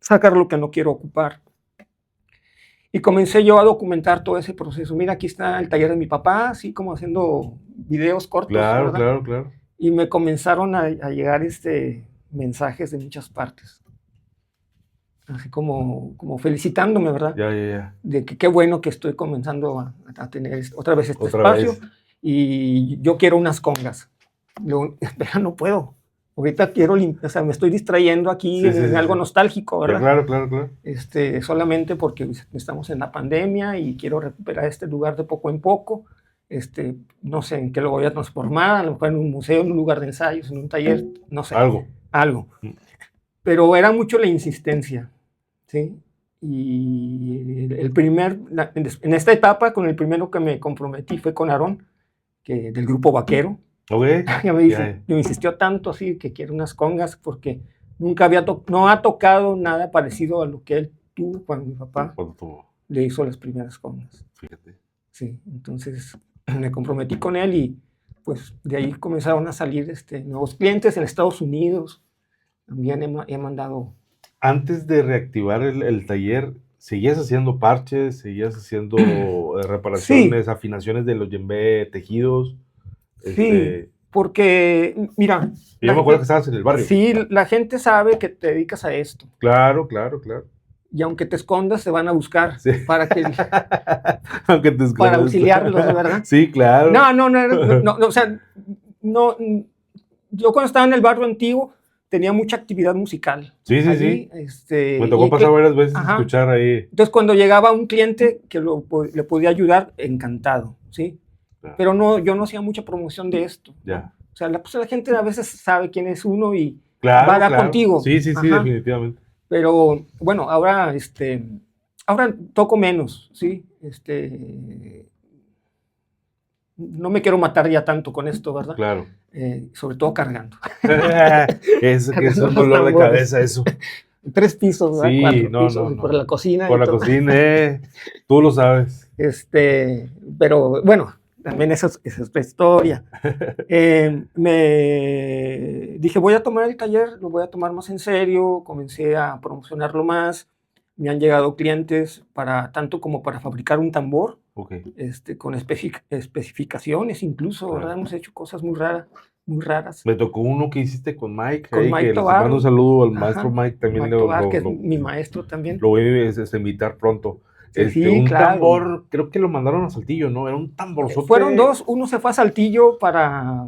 sacar lo que no quiero ocupar. Y comencé yo a documentar todo ese proceso. Mira, aquí está el taller de mi papá, así como haciendo videos cortos, Claro, ¿verdad? claro, claro. Y me comenzaron a llegar mensajes de muchas partes, así como felicitándome, ¿verdad? Ya, ya, ya. De que qué bueno que estoy comenzando a tener otra vez este Otra espacio, vez. y yo quiero unas congas. Luego, espera, no puedo. Ahorita quiero, o sea, me estoy distrayendo aquí Sí, sí, en sí, algo sí. nostálgico, Ya, ¿verdad? claro, claro, claro. Solamente porque estamos en la pandemia y quiero recuperar este lugar de poco en poco. No sé en qué lo voy a transformar, a lo mejor en un museo, en un lugar de ensayos, en un taller, no sé. Algo. Algo. Pero era mucho la insistencia, ¿sí? Y en esta etapa, con el primero que me comprometí fue con Aarón, del grupo Vaquero. Ok. Ya me dice, me insistió tanto así que quiere unas congas porque nunca no ha tocado nada parecido a lo que él tuvo cuando mi papá le hizo las primeras congas. Fíjate. Sí, entonces me comprometí con él y pues de ahí comenzaron a salir nuevos clientes en Estados Unidos. También he mandado. Antes de reactivar el taller, ¿seguías haciendo parches? ¿Seguías haciendo reparaciones, afinaciones de los yembe, tejidos? Sí, porque, mira. Yo me acuerdo que estabas en el barrio. Sí, la gente sabe que te dedicas a esto. Claro, claro, claro. Y aunque te escondas, te van a buscar para que. Aunque te escondas. Para auxiliarlos, ¿verdad? Sí, claro. No, o sea, no. Yo cuando estaba en el barrio antiguo tenía mucha actividad musical. Sí, sí, allí, sí. Me tocó pasar varias veces a escuchar ahí. Entonces, cuando llegaba un cliente que le podía ayudar, encantado, ¿sí? Claro. Pero yo no hacía mucha promoción de esto. Ya. O sea, la gente a veces sabe quién es uno y va a dar contigo. Sí, sí, sí, definitivamente. Pero, bueno, ahora toco menos, ¿sí? No me quiero matar ya tanto con esto, ¿verdad? Claro. Sobre todo cargando. Es un dolor de cabeza eso. 3 pisos, ¿verdad? Sí, 4 pisos, no. por la cocina. Por la cocina, tú lo sabes. Pero, bueno, también esa es otra historia. Me dije, voy a tomar el taller, lo voy a tomar más en serio, comencé a promocionarlo más, me han llegado clientes tanto como para fabricar un tambor, con especificaciones incluso, ¿verdad? Hemos hecho cosas muy raras. Me tocó uno que hiciste con Mike. Con Mike que Tovar. Les mando un saludo al maestro Mike también. Mike Tovar, que es mi maestro también. Lo voy a invitar pronto. Sí, un claro. tambor, creo que lo mandaron a Saltillo, ¿no? Era un tamborzote. Fueron 2, uno se fue a Saltillo para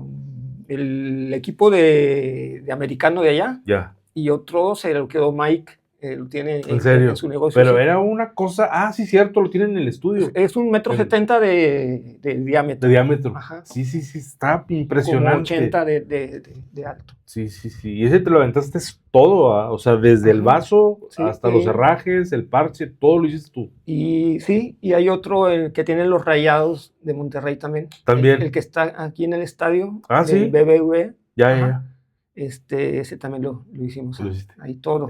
el equipo de americano de allá. Ya. Y otro se lo quedó Mike, lo tiene ¿En serio? En su negocio. Pero era una cosa, sí, cierto, lo tienen en el estudio. Es 1,70 m de diámetro. De diámetro. Ajá. Sí, está impresionante. Como 80 de alto. Sí. Y ese te lo aventaste todo, o sea, desde el vaso hasta los herrajes, el parche, todo lo hiciste tú. Y sí, y hay otro que tiene los Rayados de Monterrey también. También. El que está aquí en el estadio del BBVA. Ya. Ese también lo hicimos. Ahí todo.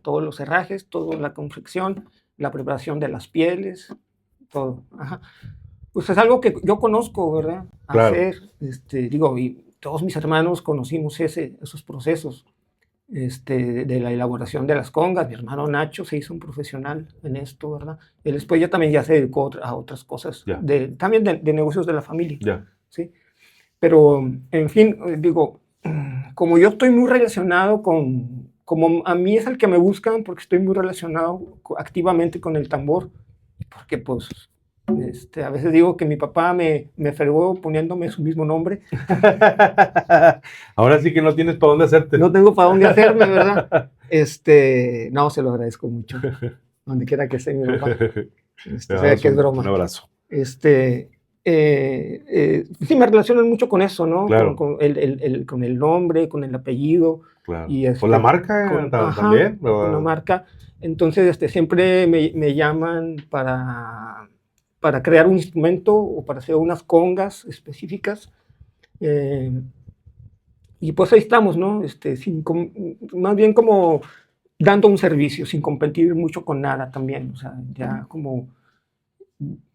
Todos los herrajes, toda la confección, la preparación de las pieles, todo. Ajá. Pues es algo que yo conozco, ¿verdad? Claro. Hacer, y todos mis hermanos conocimos esos procesos de la elaboración de las congas. Mi hermano Nacho se hizo un profesional en esto, ¿verdad? Él después ya se dedicó a otras cosas, también de negocios de la familia. Ya. ¿Sí? Pero, en fin, como yo estoy muy relacionado como a mí es el que me buscan porque estoy muy relacionado activamente con el tambor, porque pues a veces digo que mi papá me fregó poniéndome su mismo nombre. Ahora sí que no tienes para dónde hacerte. No tengo para dónde hacerme, ¿verdad? No, se lo agradezco mucho, donde quiera que esté mi papá. Sé que es broma. Un abrazo. Sí, me relacionan mucho con eso, ¿no? Claro. Con el nombre, con el apellido. Claro. Y con la marca también. Con la marca. Entonces, siempre me llaman para crear un instrumento o para hacer unas congas específicas. Y pues ahí estamos, ¿no? Más bien como dando un servicio, sin competir mucho con nada también. O sea,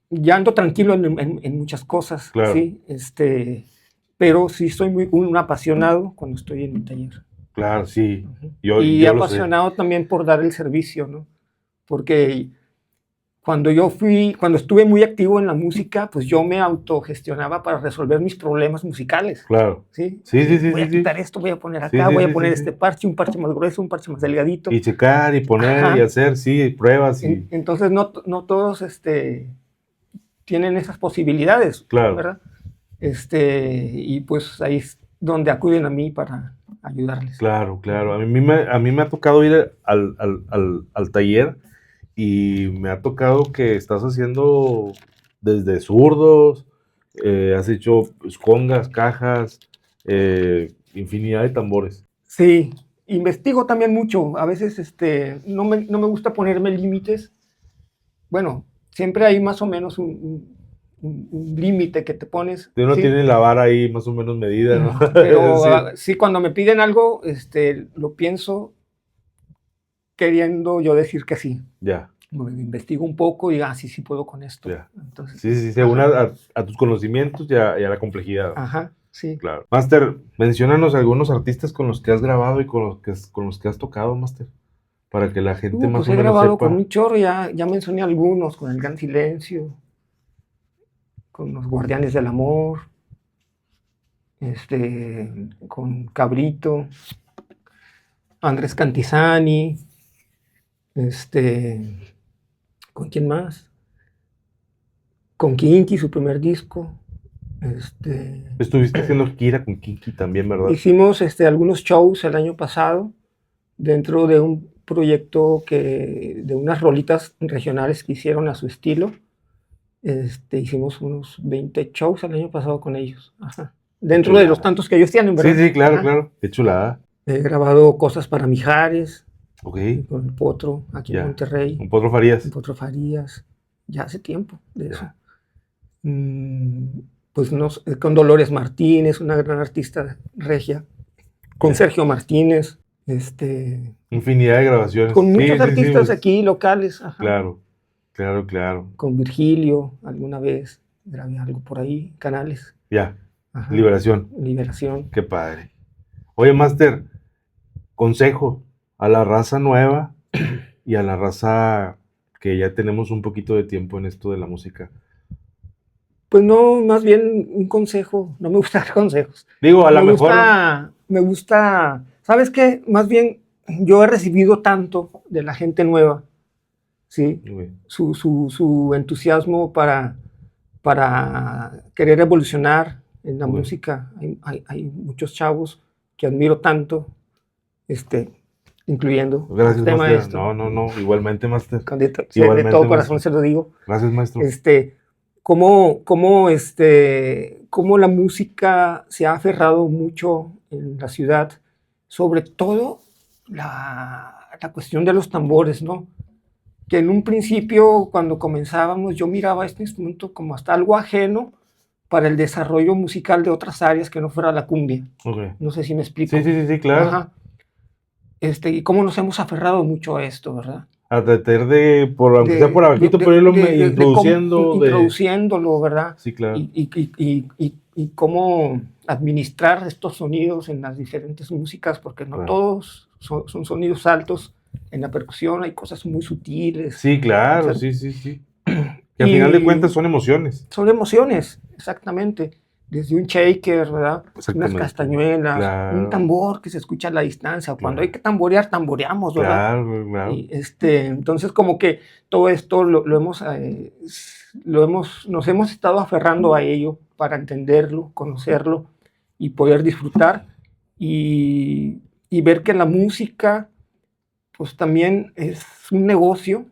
ya ando tranquilo en muchas cosas, claro. ¿sí? Pero sí soy un apasionado cuando estoy en mi taller. Claro, sí. Y apasionado también por dar el servicio, ¿no? Porque cuando estuve muy activo en la música, pues yo me autogestionaba para resolver mis problemas musicales. Claro. ¿Sí? Sí. Voy a quitar esto, voy a poner acá, voy a poner este parche, un parche más grueso, un parche más delgadito. Y checar y poner. Ajá. Y hacer, sí, pruebas. Entonces no todos tienen esas posibilidades. Claro. ¿Verdad? Y pues ahí es donde acuden a mí para ayudarles. Claro. A mí me ha tocado ir al taller. Y me ha tocado que estás haciendo desde zurdos, has hecho pues, congas, cajas, infinidad de tambores. Sí, investigo también mucho. A veces no me gusta ponerme límites. Bueno, siempre hay más o menos un límite que te pones. Uno ¿sí? Tiene la vara ahí más o menos medida, ¿no? Pero sí, cuando me piden algo, lo pienso queriendo yo decir que sí. Ya. Me investigo un poco y sí puedo con esto. Ya. Entonces, sí, según a tus conocimientos y a la complejidad. Ajá, sí. Claro. Máster, menciónanos algunos artistas con los que has grabado y con los que has tocado, Máster, para que la gente más o menos sepa. He grabado con un chorro, ya mencioné algunos, con El Gran Silencio, con Los Guardianes del Amor, con Cabrito, Andrés Cantizani, ¿con quién más? Con Kinky, su primer disco. Estuviste haciendo gira con Kinky también, ¿verdad? Hicimos algunos shows el año pasado dentro de un proyecto de unas rolitas regionales que hicieron a su estilo. Hicimos unos 20 shows el año pasado con ellos. Ajá. Dentro de los tantos que ellos tienen, ¿verdad? Sí, claro. Qué chulada. He grabado cosas para Mijares. Ok. Con el Potro, aquí en Monterrey. ¿Con Potro Farías? Con Potro Farías. Ya hace tiempo de eso. Pues con Dolores Martínez, una gran artista regia. Con Sergio Martínez. Infinidad de grabaciones. Con muchos artistas aquí, locales. Ajá. Claro. Con Virgilio, alguna vez grabé algo por ahí, Canales. Ya. Ajá. Liberación. Qué padre. Oye, Máster, consejo a la raza nueva y a la raza que ya tenemos un poquito de tiempo en esto de la música. Pues no, más bien un consejo. No me gusta dar consejos. Digo, a lo mejor. Me gusta. ¿Sabes qué? Más bien, yo he recibido tanto de la gente nueva. ¿Sí? Su entusiasmo para querer evolucionar en la música. Hay muchos chavos que admiro tanto, incluyendo. Gracias, maestro. No, igualmente, Máster. De todo corazón se lo digo. Gracias, maestro. Cómo la música se ha aferrado mucho en la ciudad, sobre todo la cuestión de los tambores, ¿no? Que en un principio, cuando comenzábamos, yo miraba este instrumento como hasta algo ajeno para el desarrollo musical de otras áreas que no fuera la cumbia. Okay. No sé si me explico. Sí, claro. Ajá. Y cómo nos hemos aferrado mucho a esto, ¿verdad? A tratar aunque sea por abajito, pero irlo introduciéndolo, ¿verdad? Sí, claro. Y cómo administrar estos sonidos en las diferentes músicas, porque no todos son sonidos altos. En la percusión hay cosas muy sutiles. Sí, claro, sí. Que al final de cuentas son emociones. Son emociones, exactamente. Desde un shaker, ¿verdad? Unas castañuelas, un tambor que se escucha a la distancia. Cuando hay que tamborear, tamboreamos, ¿verdad? Claro. Y entonces, como que todo esto nos hemos estado aferrando a ello para entenderlo, conocerlo y poder disfrutar y ver que la música pues también es un negocio,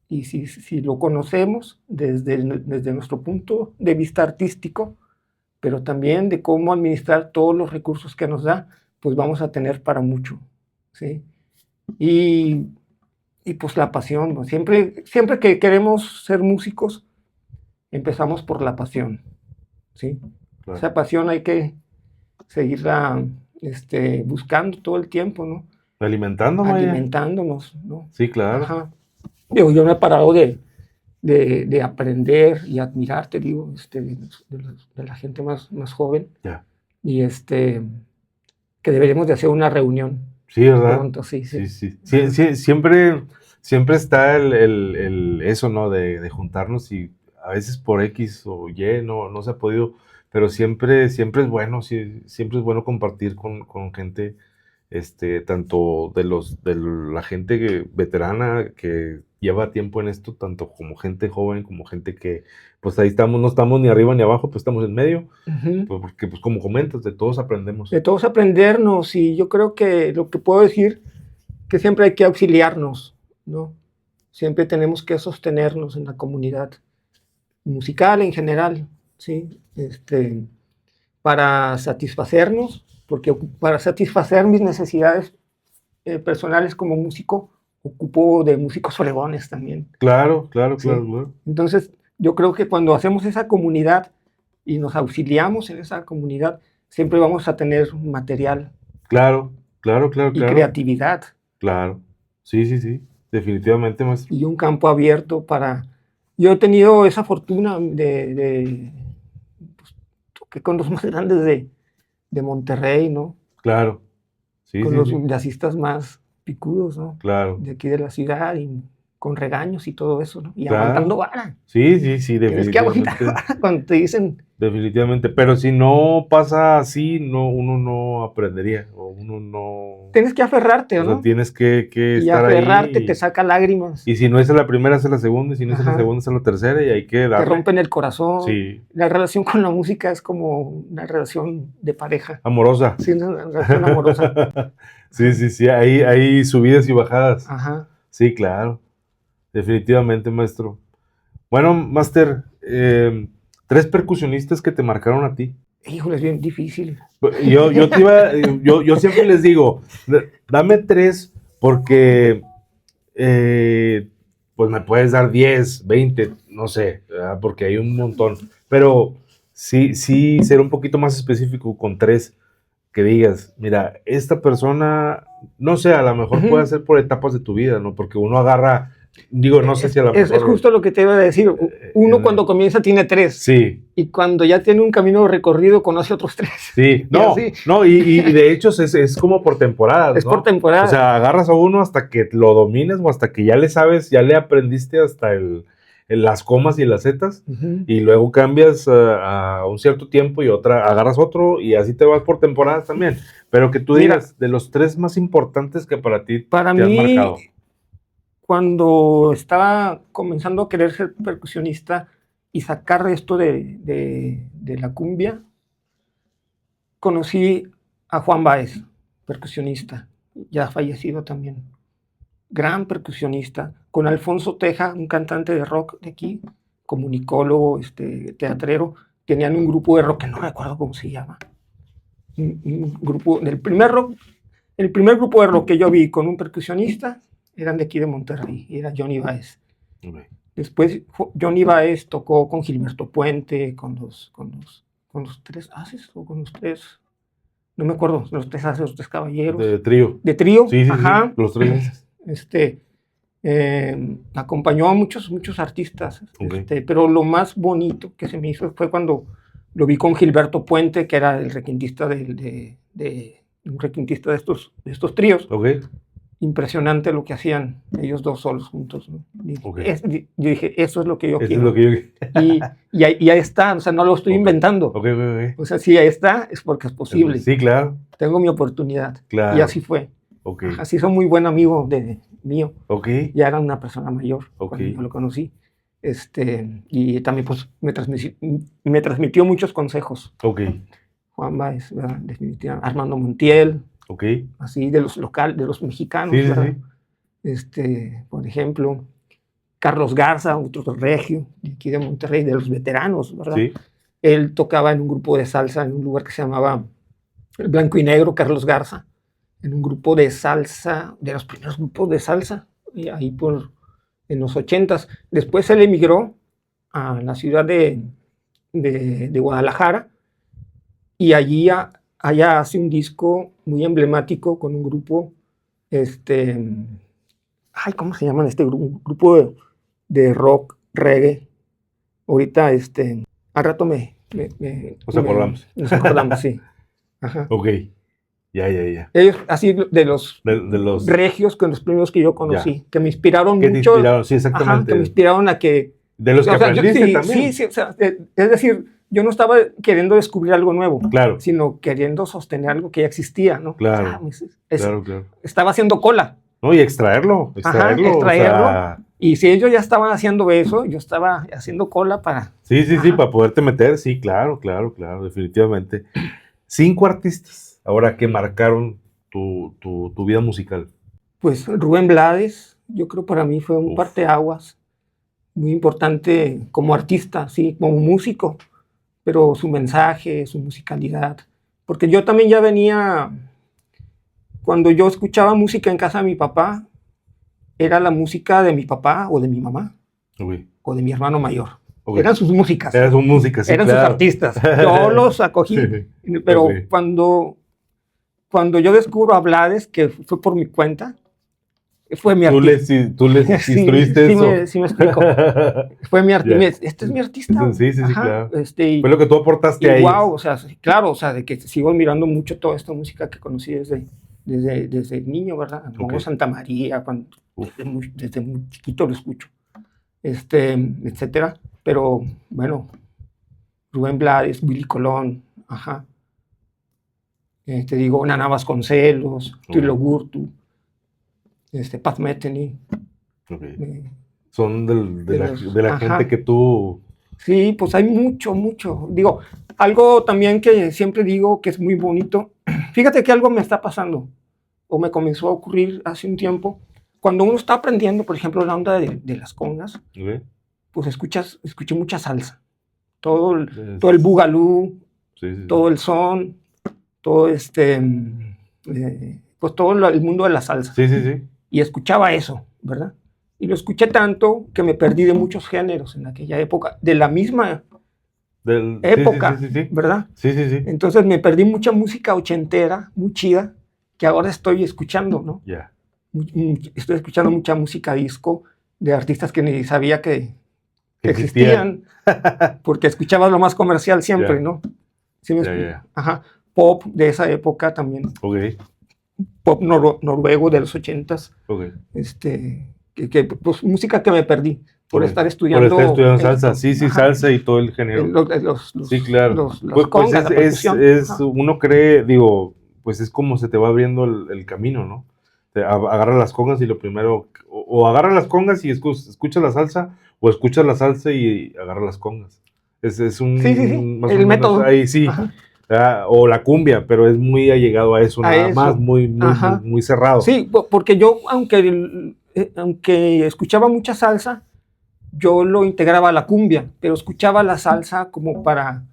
y si lo conocemos desde nuestro punto de vista artístico, pero también de cómo administrar todos los recursos que nos da, pues vamos a tener para mucho, ¿sí? Y pues la pasión, ¿no? Siempre que queremos ser músicos, empezamos por la pasión, ¿sí? Claro. Esa pasión hay que seguirla buscando todo el tiempo, ¿no? Alimentándonos, ¿no? Sí, claro. Ajá. Yo no he parado de aprender y admirar, te digo, de la gente más joven. Ya. Y que deberíamos de hacer una reunión. Sí, ¿verdad? Pronto, sí. Siempre siempre está eso, ¿no? De juntarnos y a veces por X o Y no se ha podido, pero siempre es bueno, sí, siempre es bueno compartir con gente, tanto de la gente veterana que lleva tiempo en esto, tanto como gente joven, como gente que, pues ahí estamos, no estamos ni arriba ni abajo, pues estamos en medio, pues porque pues como comentas, de todos aprendemos. De todos aprendernos, y yo creo que lo que puedo decir, que siempre hay que auxiliarnos, ¿no? Siempre tenemos que sostenernos en la comunidad musical en general, ¿sí? Para satisfacernos, porque para satisfacer mis necesidades personales como músico, ocupo de músicos fregones también. Claro. ¿Sí? Entonces, yo creo que cuando hacemos esa comunidad y nos auxiliamos en esa comunidad, siempre vamos a tener material. Claro. Y creatividad. Claro. Sí. Definitivamente, maestro. Y un campo abierto para... Yo he tenido esa fortuna de pues, toqué con los más grandes de Monterrey, ¿no? Claro. Sí, con los jazzistas más picudos, ¿no? Claro. De aquí de la ciudad, y con regaños y todo eso, ¿no? Y aguantando vara. Sí, definitivamente. Tienes que aguantar vara cuando te dicen... Definitivamente, pero si no pasa así, uno no aprendería, o uno no... Tienes que aferrarte, ¿no? O sea, tienes que y estar ahí. Aferrarte te saca lágrimas. Y si no es la primera, es la segunda, y si no es la segunda, es la tercera, y hay que darle. Te rompen el corazón. Sí. La relación con la música es como una relación de pareja. Amorosa. Sí, una relación amorosa. Sí, hay subidas y bajadas. Ajá. Sí, claro. Definitivamente, maestro. Bueno, Máster, 3 percusionistas que te marcaron a ti. Híjole, es bien difícil. Yo siempre les digo, dame 3 porque pues me puedes dar 10, 20, no sé, ¿verdad? Porque hay un montón. Pero sí, ser un poquito más específico con 3 que digas, mira, esta persona, no sé, a lo mejor puede ser por etapas de tu vida, ¿no? Porque uno agarra... Digo, no sé si a lo mejor... Es justo lo que te iba a decir. Uno cuando comienza tiene 3. Sí. Y cuando ya tiene un camino recorrido, conoce otros 3. Sí. Y de hecho es como por temporadas, Es ¿no? por temporada. O sea, agarras a uno hasta que lo domines o hasta que ya le sabes, ya le aprendiste hasta las comas y las zetas. Y luego cambias a un cierto tiempo y agarras otro y así te vas por temporadas también. Pero que tú digas, de los 3 más importantes que para ti te han marcado. Cuando estaba comenzando a querer ser percusionista y sacar esto de la cumbia, conocí a Juan Báez, percusionista, ya fallecido también. Gran percusionista, con Alfonso Teja, un cantante de rock de aquí, comunicólogo, teatrero. Tenían un grupo de rock que no me acuerdo cómo se llama. Un grupo, el primer grupo de rock que yo vi con un percusionista eran de aquí de Monterrey, y era Johnny Báez. Okay. Después Johnny Báez tocó con Gilberto Puente, con los 3 haces, o con los 3, no me acuerdo, los 3 haces, los 3 caballeros. De trío. De trío, sí, ajá. Sí, los 3 acompañó a muchos artistas, okay. Pero lo más bonito que se me hizo fue cuando lo vi con Gilberto Puente, que era el requintista un requintista de estos tríos. Okay. Impresionante lo que hacían ellos dos solos juntos, ¿no? Okay. Yo dije, eso es lo que yo quiero. Es lo que y ahí está, o sea, no lo estoy inventando. Okay. O sea, si ahí está, es porque es posible. Sí, claro. Tengo mi oportunidad. Claro. Y así fue. Okay. Así soy muy buen amigo mío. Okay. Ya era una persona mayor cuando yo lo conocí. Y también pues me transmitió muchos consejos. Okay. Juan Báez, definitivamente. Armando Montiel. Okay. Así de los mexicanos, sí, ¿verdad? Sí. Por ejemplo, Carlos Garza, otro regio, de aquí de Monterrey, de los veteranos, ¿verdad? Sí. Él tocaba en un grupo de salsa en un lugar que se llamaba El Blanco y Negro, Carlos Garza, en un grupo de salsa, de los primeros grupos de salsa, y ahí en los 80s. Después él emigró a la ciudad de Guadalajara, y allá hace un disco muy emblemático con un grupo, ¿cómo se llaman este grupo? Un grupo de rock, reggae. Ahorita, al rato nos acordamos, sí. Ajá. Ok, Ya. Ellos, así de los De los regios, con los primeros que yo conocí, Ya. que me inspiraron que te mucho. inspiraron, sí, Ajá, exactamente. que me inspiraron a que... De los que O sea, aprendiste sí, también. sí, o sea, es decir, yo no estaba queriendo descubrir algo nuevo, Claro, sino queriendo sostener algo que ya existía, ¿no? claro, O sea, claro. estaba haciendo cola. No, y extraerlo, Ajá, o extraerlo. sea, Y si ellos ya estaban haciendo eso, yo estaba haciendo cola para... sí, Ajá. para poderte meter, sí, claro, definitivamente. 5 artistas, ahora que marcaron tu vida musical. Pues Rubén Blades, yo creo para mí fue un Uf. parteaguas muy importante como artista, sí, como músico, pero su mensaje, su musicalidad. Porque yo también ya venía, cuando yo escuchaba música en casa de mi papá, era la música de mi papá o de mi mamá Uy, o de mi hermano mayor. ok. Eran sus músicas, Era su música, sí, eran sus claro. artistas. Yo los acogí, pero Ok. cuando yo descubro a Blades, que fue por mi cuenta, fue mi artista. Tú les Sí, instruiste eso. sí me explico. Fue mi artista. Ya. Este es mi artista. Sí, Ajá, claro. y Fue lo que tú aportaste y a ellos. wow, o sea, claro, o sea, de que sigo mirando mucho toda esta música que conocí desde niño, ¿verdad? Como Ok. Santa María, Uf. desde muy chiquito lo escucho, etcétera. Pero bueno, Rubén Blades, Willy Colón, ajá. Te digo, Nana Vasconcelos, Tuilo Gurtu, Pat Metheny. Ok. Son de la ajá. gente que tú... Sí, pues hay mucho. Digo, algo también que siempre digo que es muy bonito. Fíjate que algo me está pasando, o me comenzó a ocurrir hace un tiempo. Cuando uno está aprendiendo, por ejemplo, la onda de las congas, Ok. pues escuché mucha salsa. Todo el bugalú, Sí. todo el son, todo pues todo el mundo de la salsa. Sí. Y escuchaba eso, ¿verdad? Y lo escuché tanto que me perdí de muchos géneros en aquella época, de la misma época, Sí. ¿verdad? Sí. Entonces me perdí mucha música ochentera, muy chida, que ahora estoy escuchando, ¿no? Ya. Estoy escuchando mucha música disco de artistas que ni sabía que Que existían, porque escuchaba lo más comercial siempre, Ya. ¿no? ¿Sí me explico? Ya. Ajá. Pop de esa época también, Ok. pop noruego de los 80s, Ok. pues música que me perdí por Ok. estar estudiando. Por estar estudiando salsa. Sí, Ajá. salsa y todo el género. Sí, claro. Los congas, la percusión. Uno cree, digo, pues es como se te va abriendo el camino, ¿no? Te agarra las congas y lo primero, o agarra las congas y escucha la salsa, o escuchas la salsa y agarra las congas. Es un... Sí, más el o menos método. ahí sí. O la cumbia, pero es muy allegado a eso, nada más, muy cerrado. Sí, porque yo, aunque escuchaba mucha salsa, yo lo integraba a la cumbia, pero escuchaba la salsa como para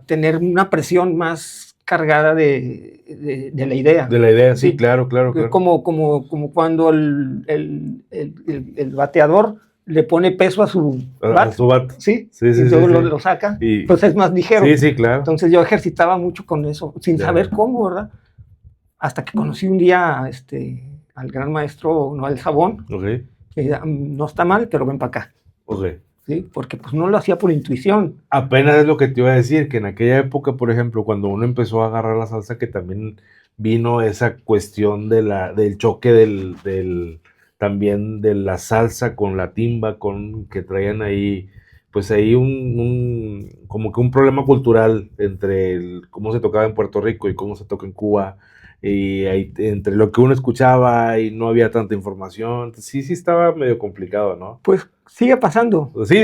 tener una presión más cargada de la idea. De la idea, sí, claro. Como cuando el bateador le pone peso a su bat. Sí, y luego lo saca, pues es más ligero. Sí, claro. Entonces yo ejercitaba mucho con eso, sin saber cómo, ¿verdad? Hasta que conocí un día al gran maestro Noel Sabón, que no está mal, pero ven para acá. ¿Sí? Porque pues no lo hacía por intuición. Apenas es lo que te iba a decir, que en aquella época, por ejemplo, cuando uno empezó a agarrar la salsa, que también vino esa cuestión del choque también de la salsa con la timba, que traían ahí, pues ahí como que un problema cultural entre cómo se tocaba en Puerto Rico y cómo se toca en Cuba, y ahí, entre lo que uno escuchaba y no había tanta información, sí estaba medio complicado, ¿no? Pues sigue pasando. Sí,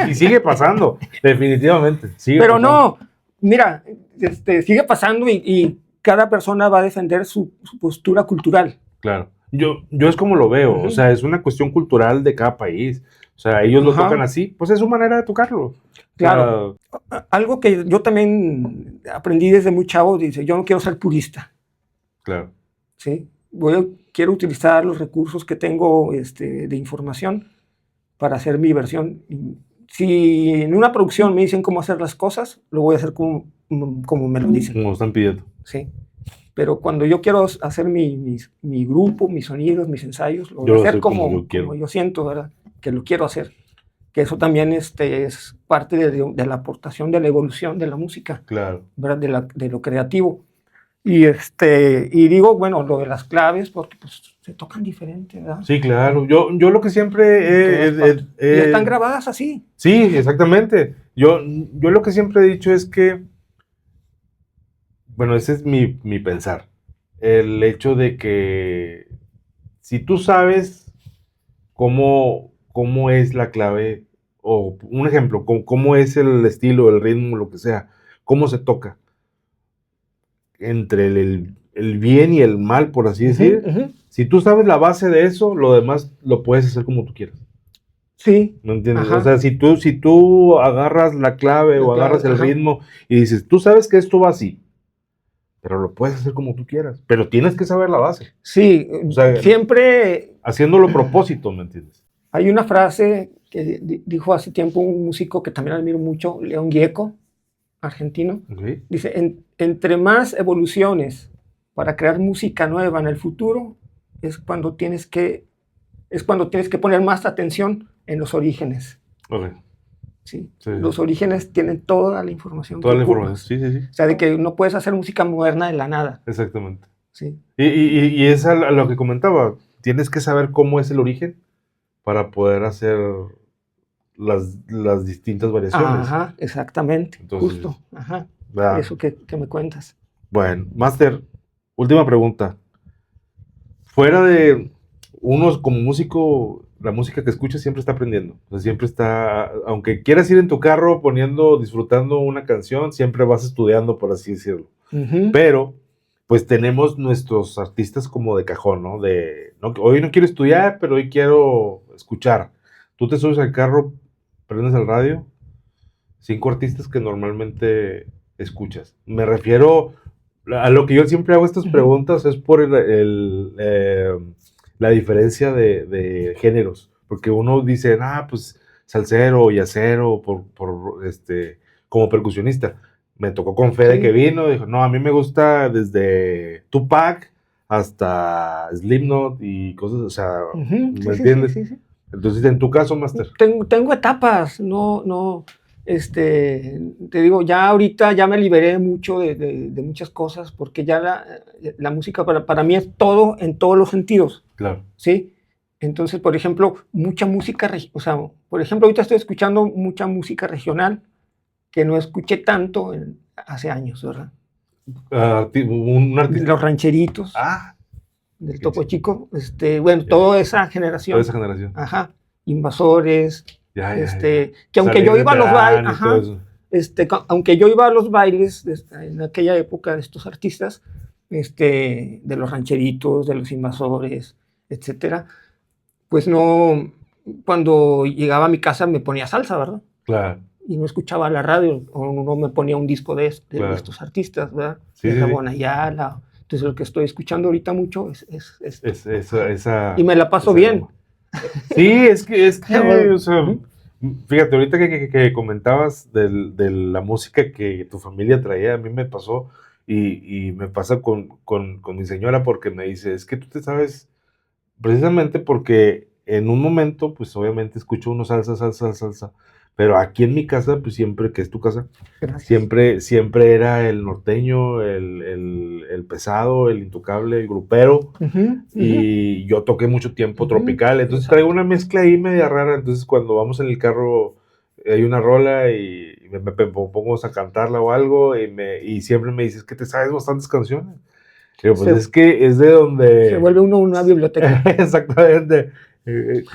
y sigue pasando, definitivamente. Pero no, mira, sigue pasando y cada persona va a defender su postura cultural. Claro, yo es como lo veo, o sea, es una cuestión cultural de cada país. O sea, ellos lo tocan así, pues es su manera de tocarlo. Claro. Algo que yo también aprendí desde muy chavo, dice, yo no quiero ser purista. Claro. ¿Sí? Quiero utilizar los recursos que tengo de información para hacer mi versión. Si en una producción me dicen cómo hacer las cosas, lo voy a hacer como me lo dicen. Como están pidiendo. Sí. Pero cuando yo quiero hacer mi grupo, mis sonidos, mis ensayos, lo voy a hacer como yo siento, ¿verdad? Que lo quiero hacer. Que eso también es parte de la aportación de la evolución de la música. Claro. ¿Verdad? De lo creativo. Y digo, bueno, lo de las claves, porque pues se tocan diferente, ¿verdad? Sí, claro. Yo lo que siempre En todas partes. Y están grabadas así. sí, exactamente. Yo lo que siempre he dicho es que, bueno, ese es mi pensar. El hecho de que si tú sabes cómo es la clave, o un ejemplo, cómo es el estilo, el ritmo, lo que sea, cómo se toca, entre el bien y el mal, por así decir, si tú sabes la base de eso, lo demás lo puedes hacer como tú quieras. Sí. ¿No entiendes? Ajá. O sea, si tú agarras la clave o agarras el Ajá. ritmo y dices, tú sabes que esto va así, pero lo puedes hacer como tú quieras, pero tienes que saber la base. Sí, O sea, siempre haciéndolo a propósito, ¿me entiendes? hay una frase que dijo hace tiempo un músico que también admiro mucho, León Gieco, argentino. Okay. Dice, entre más evoluciones para crear música nueva en el futuro, es cuando tienes que poner más atención en los orígenes. Okay. ¿Sí? Sí. Los orígenes tienen toda la información Toda que la ocupas. información, sí. O sea, de que no puedes hacer música moderna de la nada. Exactamente. ¿Sí? Y es a lo que comentaba, tienes que saber cómo es el origen para poder hacer las distintas variaciones. Ajá, exactamente, Entonces, justo. Ajá. ¿verdad? Eso que me cuentas. Bueno, Master, última pregunta. Fuera de uno como músico, la música que escuchas siempre está aprendiendo. O sea, siempre está, aunque quieras ir en tu carro disfrutando una canción, siempre vas estudiando, por así decirlo. Pero, pues tenemos nuestros artistas como de cajón, ¿no? Hoy no quiero estudiar, pero hoy quiero escuchar. Tú te subes al carro, prendes el radio, 5 artistas que normalmente escuchas. Me refiero a lo que yo siempre hago estas preguntas es por la diferencia de géneros, porque uno dice, pues salsero, yacero, como percusionista. Me tocó con Fede que vino, dijo, no, a mí me gusta desde Tupac hasta Slipknot y cosas, o sea, ¿me entiendes? Sí. Entonces, en tu caso, Master. Tengo etapas, no, te digo, ya ahorita ya me liberé mucho de muchas cosas, porque ya la música para mí es todo en todos los sentidos. Claro. ¿Sí? Entonces, por ejemplo, mucha música, o sea, por ejemplo, ahorita estoy escuchando mucha música regional que no escuché tanto hace años, ¿verdad? Un artista. Los rancheritos. Del Topo Chico, bueno, toda esa generación. Toda esa generación. Ajá. Invasores. Ya. Que aunque yo iba a los bailes, aunque yo iba a los bailes en aquella época de estos artistas, de los rancheritos, de los invasores, etcétera, pues no, cuando llegaba a mi casa me ponía salsa, ¿verdad? Claro. Y no escuchaba la radio, o no me ponía un disco de estos artistas, ¿verdad? Sí, de Ramón Ayala. Entonces lo que estoy escuchando ahorita mucho es esa. Y me la paso bien. Sí, es que o sea, fíjate, ahorita que comentabas de la música que tu familia traía, a mí me pasó y me pasa con mi señora porque me dice, es que tú te sabes, precisamente porque en un momento, pues obviamente escucho uno salsa, pero aquí en mi casa, pues siempre, que es tu casa, siempre era el norteño, el pesado, el intocable, el grupero, y yo toqué mucho tiempo tropical, entonces traigo una mezcla ahí media rara, entonces cuando vamos en el carro hay una rola y me pongo a cantarla o algo, y siempre me dices que te sabes bastantes canciones. Pero pues es que es de donde... Se vuelve uno una biblioteca. Exactamente.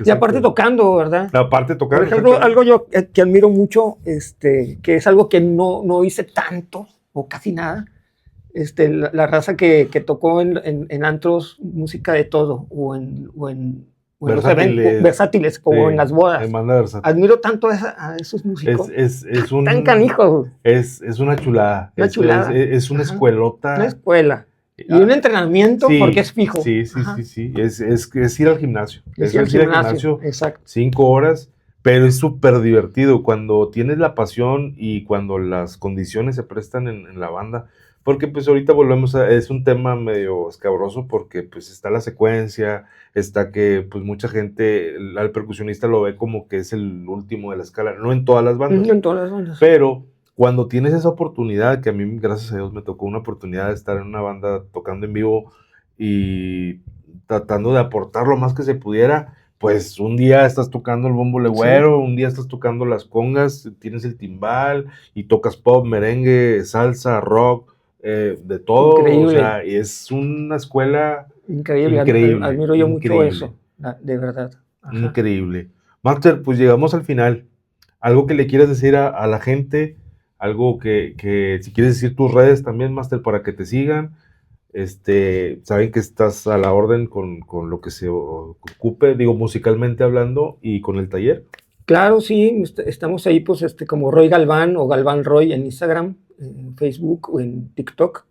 Y aparte tocando, ¿verdad? Aparte tocando. Por ejemplo, algo yo que admiro mucho, que es algo que no hice tanto, o casi nada, la raza que tocó en antros música de todo, o en los eventos versátiles, como en las bodas. Admiro tanto a esos músicos. Tan canijos. Es una chulada. Una chulada. Es una escuelota. Una escuela. Y un entrenamiento, porque es fijo. Sí. Es ir al gimnasio. Es ir al gimnasio. Exacto. 5 horas, pero es súper divertido cuando tienes la pasión y cuando las condiciones se prestan en la banda. Porque pues ahorita es un tema medio escabroso porque pues está la secuencia, está que pues mucha gente, al percusionista lo ve como que es el último de la escala, no en todas las bandas. No en todas las bandas. Pero cuando tienes esa oportunidad, que a mí, gracias a Dios, me tocó una oportunidad de estar en una banda tocando en vivo y tratando de aportar lo más que se pudiera, pues un día estás tocando el bombo legüero, un día estás tocando las congas, tienes el timbal y tocas pop, merengue, salsa, rock, de todo. Increíble. O sea, es una escuela Increíble. increíble. Admiro yo mucho increíble, eso, de verdad. Ajá. Increíble. Master, pues llegamos al final. Algo que le quieras decir a la gente, algo que si quieres decir tus redes también, Master, para que te sigan. Saben que estás a la orden con lo que se ocupe, digo, musicalmente hablando, y con el taller. Claro, sí, estamos ahí pues como Roy Galván o Galván Roy en Instagram, en Facebook o en TikTok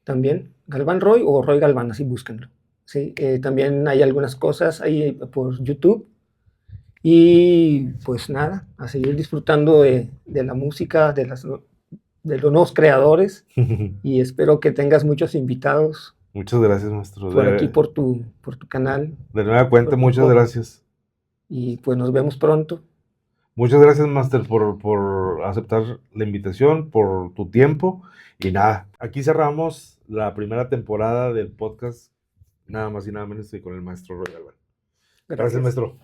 también. Galván Roy o Roy Galván, así búsquenlo. Sí, también hay algunas cosas ahí por YouTube. Y pues nada, a seguir disfrutando de la música, de los nuevos creadores. Y espero que tengas muchos invitados. Muchas gracias, maestro. Por aquí, por tu canal. De nueva cuenta, muchas gracias. Y pues nos vemos pronto. Muchas gracias, Master, por aceptar la invitación, por tu tiempo. Y nada, aquí cerramos la primera temporada del podcast, nada más y nada menos que con el maestro Roy Galván. Gracias, maestro.